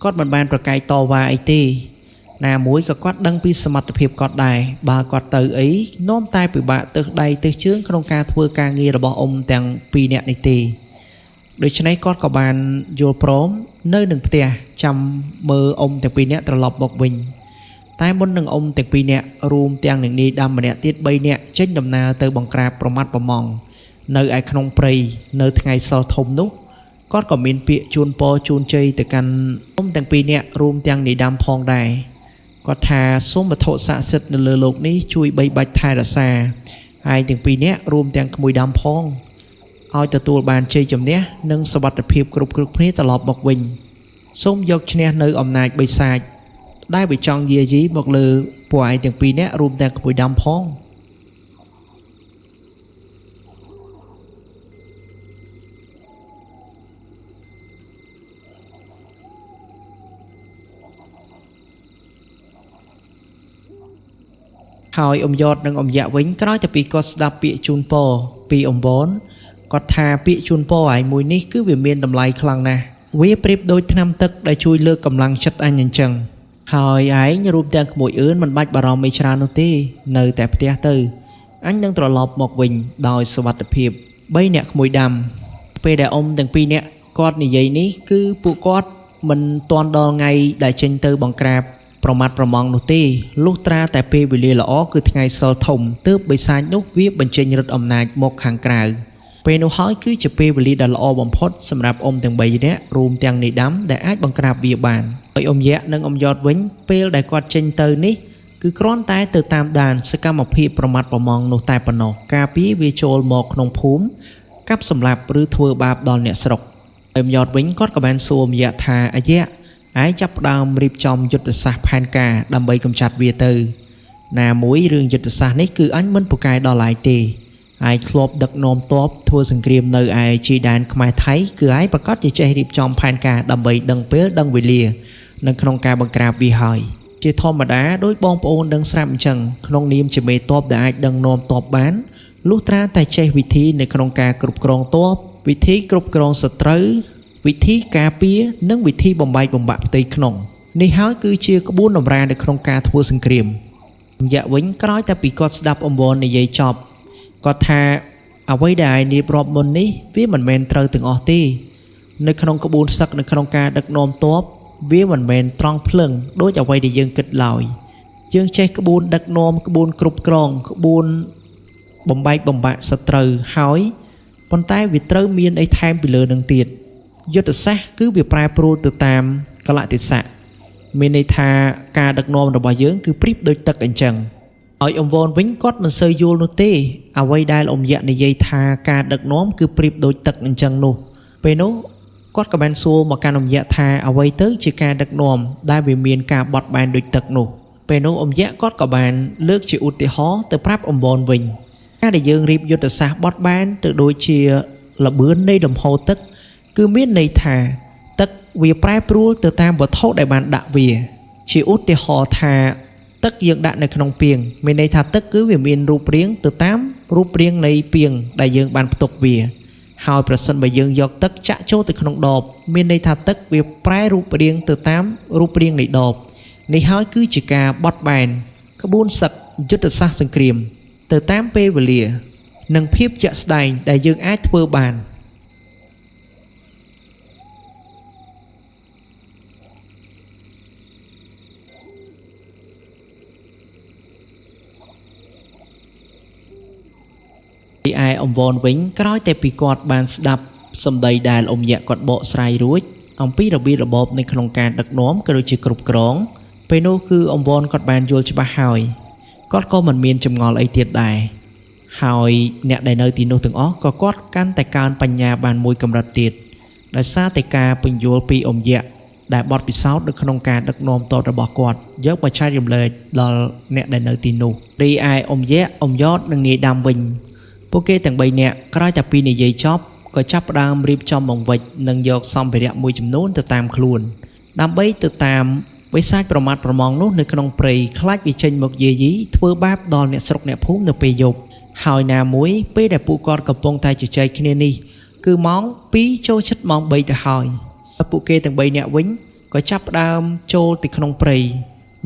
គាត់មិនបានប្រកែកតវ៉ាអីទេណាមួយក៏គាត់ដឹងពីសមត្ថភាពគាត់ដែរបើគាត់ទៅអីនាំតែពិបាកទើសដៃទើសជើងក្នុងការធ្វើការងាររបស់អ៊ំទាំងពីរនាក់នេះទេដូច្នេះគាត់ក៏បានយល់ព្រមនៅនឹងផ្ទះចាំមើលអ៊ំទាំងពីរនាក់ត្រឡប់មកវិញតែមុននឹងអ៊ំទាំងពីរនាក់រួមទាំងនឹងនាយដាំម្នាក់ទៀត3នាក់ចេញដំណើរទៅបង្ក្រាបប្រមាត់ប្រម៉ង់នៅឯក្នុងព្រៃនៅថ្ងៃសៅរ៍ធំនោះគាត់ក៏មានពាក្យជូនពរជូនជ័យទៅកាន់អ៊ំទាំងពីរនាក់រួមទាំងនាយដាំផងដែរគាត់ថាសូមវត្ថុស័ក្តិសិទ្ធិនៅលើលោកនេះជួយបីបាច់ថែរក្សាហើយទាំងពីរនាក់រួមទាំងក្មួយដាំផងឲ្យទទួលបានជ័យជំនះនិងសុវត្ថិភាពគ្រប់គ្នាត្រឡប់មកវិញសូមយកឈ្នះនៅអំណាចបិសាចដែលវាចង់យាយីមកលើពួកឯងទាំងពីរនាក់រួមទាំងក្មួយដាំផងហើយអ៊ំយ៉តនិងអ៊ំយៈវិញក្រោយតែពីគាត់ស្ដាប់ពាក្យជូនពរពីអ៊ំវនគាត់ថាពាក្យជូនពរឯងមួយនេះគឺវាមានតម្លៃខ្លាំងណាស់វាប្រៀបដូចថ្នាំទឹកដែលជួយលើកកម្លាំងចិត្តអញអញ្ចឹងហើយឯងរួមទាំងក្មួយអឿនមិនបាច់បារម្ភអីច្រើននោះទេនៅតែផ្ទះទៅអញនឹងត្រឡប់មកវិញដោយសុវត្ថិភាព3នាក់ក្មួយដាំពេលដែលអ៊ំទាំងពីរនាក់គាត់និយាយនេះគឺពួកគាត់មិនទាន់ដល់ថ្ងៃដែលចេញទៅបង្ក្រាបប្រមាត់ប្រម៉ង់នោះទេលុះត្រាតែពេលវេលាល្អគឺថ្ងៃសៅរ៍ធំទើបបិសាចនោះវាបញ្ចេញឫទ្ធិអំណាចមកខាងក្រៅពេលនោះហើយគឺជាពេលវេលាដ៏ល្អបំផុតសម្រាប់អ៊ំទាំង3នាក់រួមទាំងនាយដាំដែលអាចបង្ក្រាបវាបានហើយអ៊ំយៈនិងអ៊ំយ៉តវិញពេលដែលគាត់ចេញទៅនេះគឺគ្រាន់តែទៅតាមដានសកម្មភាពប្រមាត់ប្រម៉ង់នោះតែប៉ុណ្ណោះការពារវាចូលមកក្នុងភូមិកាប់សម្លាប់ឬធ្វើបាបដល់អ្នកស្រុកអ៊ំយ៉តវិញគាត់ក៏បានសួរអ៊ំយៈថាអាយៈឯងចាប់ផ្ដើមរៀបចំយុទ្ធសាស្ត្រផែនការដើម្បីកម្ចាត់វាទៅ ណាមួយរឿងយុទ្ធសាស្ត្រនេះគឺអញមិនពូកែដល់ឡើយទេឯងធ្លាប់ដឹកនាំទ័ពធ្វើសង្គ្រាមនៅឯជីដែនខ្មែរថៃគឺឯងប្រកាសជាចេះរៀបចំផែនការដើម្បីដឹងពេលដឹងវេលានៅក្នុងការបង្ក្រាបវាហើយជាធម្មតាដោយបងប្អូនដឹងស្រាប់អញ្ចឹងក្នុងនាមជាមេទ័ពដែលអាចដឹកនាំទ័ពបានលុះត្រាតែចេះវិធីនៅក្នុងការគ្រប់គ្រងទ័ពវិធីគ្រប់គ្រងសត្រូវវិធីការពារនិងវិធីបំបែកបំបាក់ផ្ទៃក្នុងនេះហើយគឺជាក្បួនតម្រានៅក្នុងការធ្វើសង្គ្រាមរយៈវិញក្រោយតែពីគាត់ស្ដាប់អង្វរនិយាយចប់គាត់ថាអ្វីដែលឯងរៀបរាប់មុននេះវាមិនមែនត្រូវទាំងអស់ទេនៅក្នុងក្បួនសឹកនៅក្នុងការដឹកនាំទ័ពវាមិនមែនត្រង់ភ្លឹងដូចអ្វីដែលយើងគិតឡើយយើងចេះក្បួនដឹកនាំក្បួនគ្រប់គ្រងក្បួនបំបែកបំបាក់សត្រូវហើយប៉ុន្តែវាត្រូវមានអីថែមពីលើនឹងទៀតយុទ្ធសាស្ត្រគឺវាប្រែប្រួលទៅតាមកលៈទេសៈមានន័យថាការដឹកនាំរបស់យើងគឺប្រៀបដូចទឹកអញ្ចឹងឲ្យអង្វរវិញគាត់មិនសូវយល់នោះទេអ្វីដែលអ៊ំយ៉ាក់និយាយថាការដឹកនាំគឺប្រៀបដូចទឹកអញ្ចឹងនោះពេលនោះគាត់ក៏បានសួរមកកាន់អ៊ំយ៉ាក់ថាអ្វីទៅជាការដឹកនាំដែលវាមានការបត់បែនដូចទឹកនោះពេលនោះអ៊ំយ៉ាក់គាត់ក៏បានលើកជាឧទាហរណ៍ទៅប្រាប់អង្វរវិញការដែលយើងរៀបយុទ្ធសាស្ត្របត់បែនទៅដូចជាលបឿននៃលំហូរទឹកគឺមានន័យថាទឹកវាប្រែប្រួលទៅតាមវត្ថុដែលបានដាក់វាជាឧទាហរណ៍ថាទឹកយើងដាក់នៅក្នុងពាងមានន័យថាទឹកគឺវាមានរូបរាងទៅតាមរូបរាងនៃពាងដែលយើងបានផ្ទុកវាហើយប្រសិនបើយើងយកទឹកចាក់ចូលទៅក្នុងដបមានន័យថាទឹកវាប្រែរូបរាងទៅតាមរូបរាងនៃដបនេះហើយគឺជាការបត់បែនក្បួនសឹកយុទ្ធសាស្ត្រសង្គ្រាមទៅតាមពេលវេលានិងភាពជាក់ស្ដែងដែលយើងអាចធ្វើបានឯអង្វរវិញក្រោយតែពីគាត់បានស្ដាប់សម្ដីដែលអ៊ំយ៉ាក់គាត់បកស្រាយរួចអំពីរបៀបរបបនៅក្នុងការដឹកនាំក៏ដូចជាគ្រប់គ្រងពេលនោះគឺអង្វរគាត់បានយល់ច្បាស់ហើយគាត់ក៏មិនមានចម្ងល់អីទៀតដែរហើយអ្នកដែលនៅទីនោះទាំងអស់ក៏គាត់កាន់តែកើនបញ្ញាបានមួយកម្រិតទៀតដោយសារតែការពន្យល់ពីអ៊ំយ៉ាក់ដែលបត់ពិសោធន៍នៅក្នុងការដឹកនាំតបរបស់គាត់យកមកចែករំលែកដល់អ្នកដែលនៅទីនោះរីឯអ៊ំយ៉ាក់អ៊ំយ៉តនិងនាយដាំវិញពួកគេទាំង3នាក់ក្រោយតែពីនិយាយចប់ក៏ចាប់ផ្ដើមរៀបចំបង្វិចនិងយកសម្ភារៈមួយចំនួនទៅតាមខ្លួនដើម្បីទៅតាមវិសាចប្រមាថប្រមងនោះនៅក្នុងព្រៃខ្លាចវាចេញមកយាយីធ្វើបាបដល់អ្នកស្រុកអ្នកភូមិនៅពេលយប់ហើយណាមួយពេលដែលពួកគាត់កំពុងតែជជែកគ្នានេះគឺម៉ោង2ចូលជិតម៉ោង3ទៅហើយពួកគេទាំង3នាក់វិញក៏ចាប់ផ្ដើមចូលទៅក្នុងព្រៃ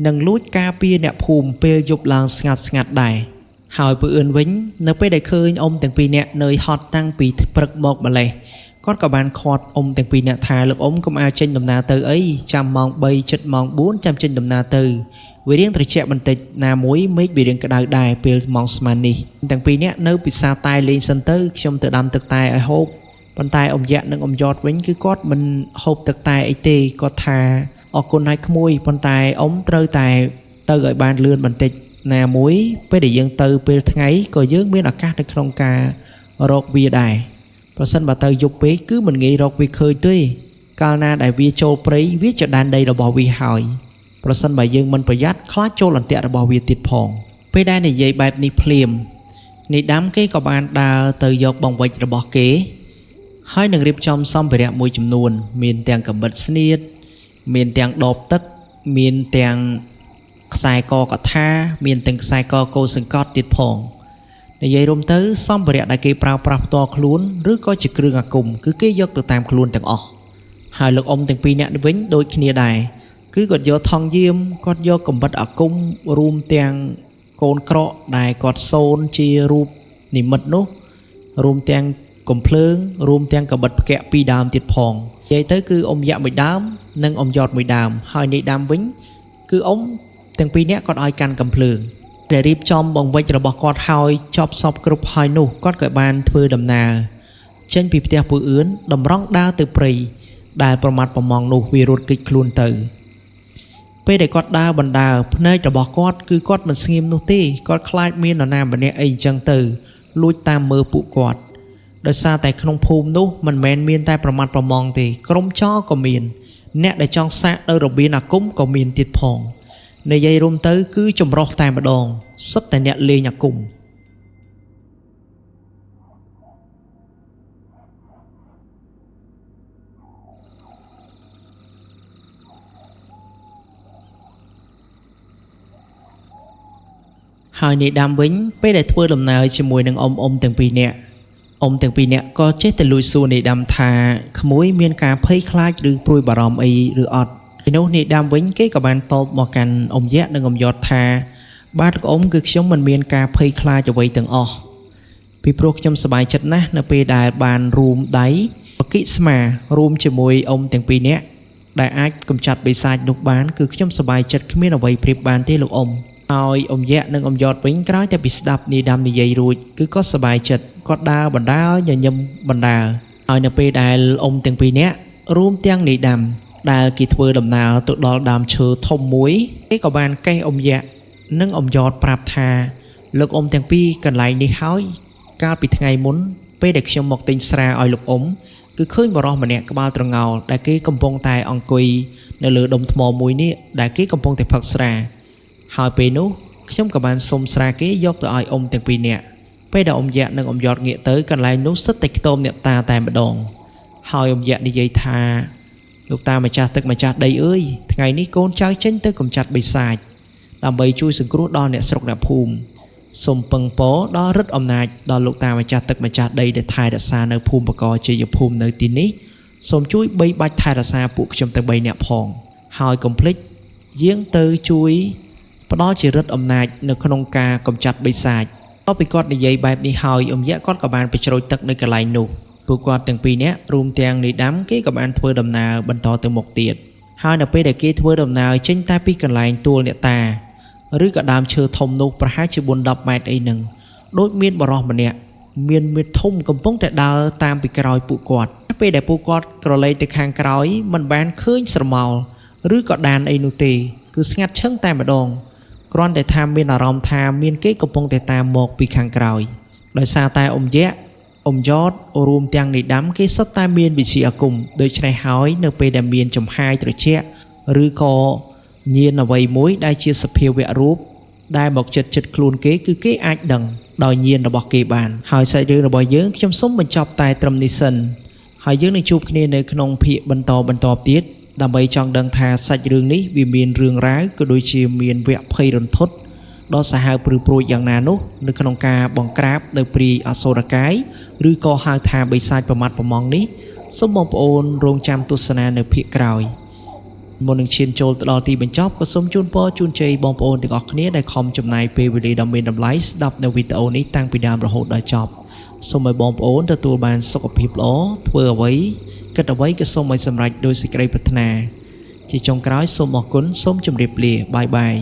និងលួចការពារអ្នកភូមិពេលយប់ឡើងស្ងាត់ដែរហើយពើអឿនវិញនៅពេលដែលឃើញអ៊ំទាំងពីរនាក់នៅហត់តាំងពីព្រឹកមកម្លេះគាត់ក៏បានខាត់អ៊ំទាំងពីរនាក់ថាលោកអ៊ំកុំអាចចេញដំណើរទៅអីចាំម៉ោង3ជិតម៉ោង4ចាំចេញដំណើរទៅវារៀងត្រជាក់បន្តិចណាមួយមេឃវារៀងក្តៅដែរពេលម៉ោងស្មាននេះទាំងពីរនាក់នៅពិសាតែលេងសិនទៅខ្ញុំទៅដាំទឹកតែឲ្យហូបប៉ុន្តែអ៊ំយ៉ាក់និងអ៊ំយ៉តវិញគឺគាត់មិនហូបទឹកតែអីទេគាត់ថាអរគុណឲ្យក្មួយប៉ុន្តែអ៊ំត្រូវតែទៅឲ្យបានលឿនបន្តិចណាមួយពេលដែលយើងទៅពេលថ្ងៃក៏យើងមានឱកាសនៅក្នុងការរកវាដែរប្រសិនបើទៅយប់ពេកគឺមិនងាយរកវាឃើញទេកាលណាដែលវាចូលព្រៃវាជាដែនដីរបស់វាហើយប្រសិនបើយើងមិនប្រយ័ត្នខ្លាចចូលអន្ទាក់របស់វាទៀតផងពេលដែលនិយាយបែបនេះភ្លាមនាយដាំគេក៏បានដើរទៅយកបង្វិចរបស់គេហើយនឹងរៀបចំសម្ភារៈមួយចំនួនមានទាំងកាំបិតស្នៀតមានទាំងដបទឹកមានទាំងខ្សែកកថាមានទាំងខ្សែកកោសង្កត់ទៀតផងនិយាយរួមទៅសម្ភារៈដែលគេប្រើប្រាស់ផ្ទាល់ខ្លួនឬក៏ជាគ្រឿងអាគមគឺគេយកទៅតាមខ្លួនទាំងអស់ហើយលោកអ៊ំទាំងពីរនាក់វិញដូចគ្នាដែរគឺគាត់យកថង់យាមគាត់យកកំបិតអាគមរួមទាំងកូនក្រកដែលគាត់សូនជារូបនិមិត្តនោះរួមទាំងកំភ្លើងរួមទាំងកំបិតផ្គាក់ពីរដើមទៀតផងនិយាយទៅគឺអ៊ំយ៉ាក់មួយដើមនិងអ៊ំយ៉តមួយដើមហើយនាយដើមវិញគឺអ៊ំទាំងពីរនាក់គាត់ឲ្យកាន់កំភ្លើងដែលរៀបចំបង្វិចរបស់គាត់ហើយចប់សពគ្រប់ហើយនោះគាត់ក៏បានធ្វើដំណើរចេញពីផ្ទះពូអឿនតម្រង់ដើរទៅព្រៃដែលប្រមាថប្រមងនោះវារត់គេចខ្លួនទៅពេលដែលគាត់ដើរបណ្ដើរភ្នែករបស់គាត់គឺគាត់មិនស្ងៀមនោះទេគាត់ខ្លាចមាននរណាម្នាក់អីអញ្ចឹងទៅលួចតាមមើលពួកគាត់ដោយសារតែក្នុងភូមិនោះមិនមែនមានតែប្រមាថប្រមងទេក្រុមចោរក៏មានអ្នកដែលចង់សាកនៅរបៀនអាគមក៏មានទៀតផង និយាយរួមទៅគឺចម្រោះតែម្ដងសុទ្ធតែអ្នកលេងអាគមហើយនាយដាំវិញពេលដែលធ្វើដំណើរជាមួយនឹងអ៊ំទាំងពីរនាក់ក៏ចេះតែលួចសួរនាយដាំថាក្មួយមានការភ័យខ្លាចឬព្រួយបារម្ភអីឬអត់ពេលនោះនាយដាំវិញគេក៏បានតបមកកាន់អ៊ំយក្សនិងអ៊ំយតថាបាទលោកអ៊ំគឺខ្ញុំមិនមានការភ័យខ្លាចអ្វីទាំងអស់ពីព្រោះខ្ញុំសប្បាយចិត្តណាស់នៅពេលដែលបានរួមដៃប្រគិស្មារួមជាមួយអ៊ំទាំងពីរនាក់ដែលអាចកម្ចាត់បិសាចនោះបានគឺខ្ញុំសប្បាយចិត្តគ្មានអ្វីប្រៀបបានទេលោកអ៊ំហើយអ៊ំយក្សនិងអ៊ំយតវិញក្រោយតែពីស្ដាប់នាយដាំនិយាយរួចគឺគាត់សប្បាយចិត្តគាត់ដើរបណ្ដើរញញឹមបណ្ដើរហើយនៅពេលដែលអ៊ំទាំងពីរនាក់រួមទាំងនាយដាំដែលគេធ្វើដំណើរទៅដល់ដើមឈើធំមួយគេក៏បានកេះអ៊ំយក្សនិងអ៊ំយតប្រាប់ថាលោកអ៊ំទាំងពីរកន្លែងនេះហើយកាលពីថ្ងៃមុនពេលដែលខ្ញុំមកទិញស្រាឲ្យលោកអ៊ំគឺឃើញបរិសម្នាក់ក្បាលត្រងោលដែលគេកំពុងតែអង្គុយនៅលើដុំថ្មមួយនេះដែលគេកំពុងតែផឹកស្រាហើយពេលនោះខ្ញុំក៏បានសុំស្រាគេយកទៅឲ្យអ៊ំទាំងពីរនាក់ពេលដែលអ៊ំយក្សនិងអ៊ំយតងាកទៅកន្លែងនោះសិតតែខ្ទមអ្នកតាតែម្ដងហើយអ៊ំយក្សនិយាយថាលោកតាម្ចាស់ទឹកម្ចាស់ដីអើយថ្ងៃនេះកូនចៅចេញទៅកម្ចាត់បិសាចដើម្បីជួយសង្គ្រោះដល់អ្នកស្រុកអ្នកភូមិសូមពឹងពរដល់ឫទ្ធិអំណាចដល់លោកតាម្ចាស់ទឹកម្ចាស់ដីដែលថែរក្សានៅភូមិបកជ័យភូមិនៅទីនេះសូមជួយបីបាច់ថែរក្សាពួកខ្ញុំទាំង3នាក់ផងហើយកុំភ្លេចយាងទៅជួយផ្ដល់ជាឫទ្ធិអំណាចនៅក្នុងការកម្ចាត់បិសាចតទៅពីគាត់និយាយបែបនេះហើយអ៊ំយក្សគាត់ក៏បានបញ្ជ្រោចទឹកនៅកន្លែងនោះពួកគាត់ទាំងពីរនាក់រួមទាំងនាយដាំគេក៏បានធ្វើដំណើរបន្តទៅមុខទៀតហើយនៅពេលដែលគេធ្វើដំណើរចេញតែពីកន្លែងទួលអ្នកតាឬក៏ដើមឈើធំនោះប្រហែលជា 4-10 ម៉ែត្រអីហ្នឹងដូចមានបរិសម្នាក់មានមាឌធំកំពុងតែដើរតាមពីក្រោយពួកគាត់ពេលដែលពួកគាត់ក្រឡេកទៅខាងក្រោយមិនបានឃើញស្រមោលឬក៏ដានអីនោះទេគឺស្ងាត់ឈឹងតែម្ដងគ្រាន់តែថាមានអារម្មណ៍ថាមានគេកំពុងតែតាមមកពីខាងក្រោយដោយសារតែអ៊ំយក្សអ៊ំយតរួមទាំងនាយដាំគេសុទ្ធតែមានវិជាអាគមដូច្នេះហើយនៅពេលដែលមានចំហាយត្រជាក់ឬក៏ញៀនអ្វីមួយដែលជាសភាវៈរូបដែលមកចិត្តខ្លួនគេគឺគេអាចដឹងដោយញៀនរបស់គេបានហើយសាច់រឿងរបស់យើងខ្ញុំសូមបញ្ចប់តែត្រឹមនេះសិនហើយយើងនឹងជួបគ្នានៅក្នុងភាគបន្តទៀតដើម្បីចង់ដឹងថាសាច់រឿងនេះវាមានរឿងរ៉ាវក៏ដូចជាមានវគ្គភ័យរន្ធត់ដ៏សាហាវព្រឺព្រួយយ៉ាងណានោះនៅក្នុងការបង្ក្រាបនៅព្រាយអសូរកាយឬក៏ហៅថាបិសាចប្រមាត់ប្រមងនេះសូមបងប្អូនរងចាំទស្សនានៅភាគក្រោយមុននឹងឈានចូលទៅដល់ទីបញ្ចប់ក៏សូមជូនពរជូនជ័យបងប្អូនទាំងអស់គ្នាដែលខំចំណាយពេលវេលាដ៏មានតម្លៃស្ដាប់នៅវីដេអូនេះតាំងពីដើមរហូតដល់ចប់សូមឲ្យបងប្អូនទទួលបានសុខភាពល្អធ្វើអ្វីគិតអ្វីក៏សូមឲ្យសម្រេចដោយសេចក្តីប្រាថ្នាជាចុងក្រោយសូមអរគុណសូមជម្រាបលាបាយបាយ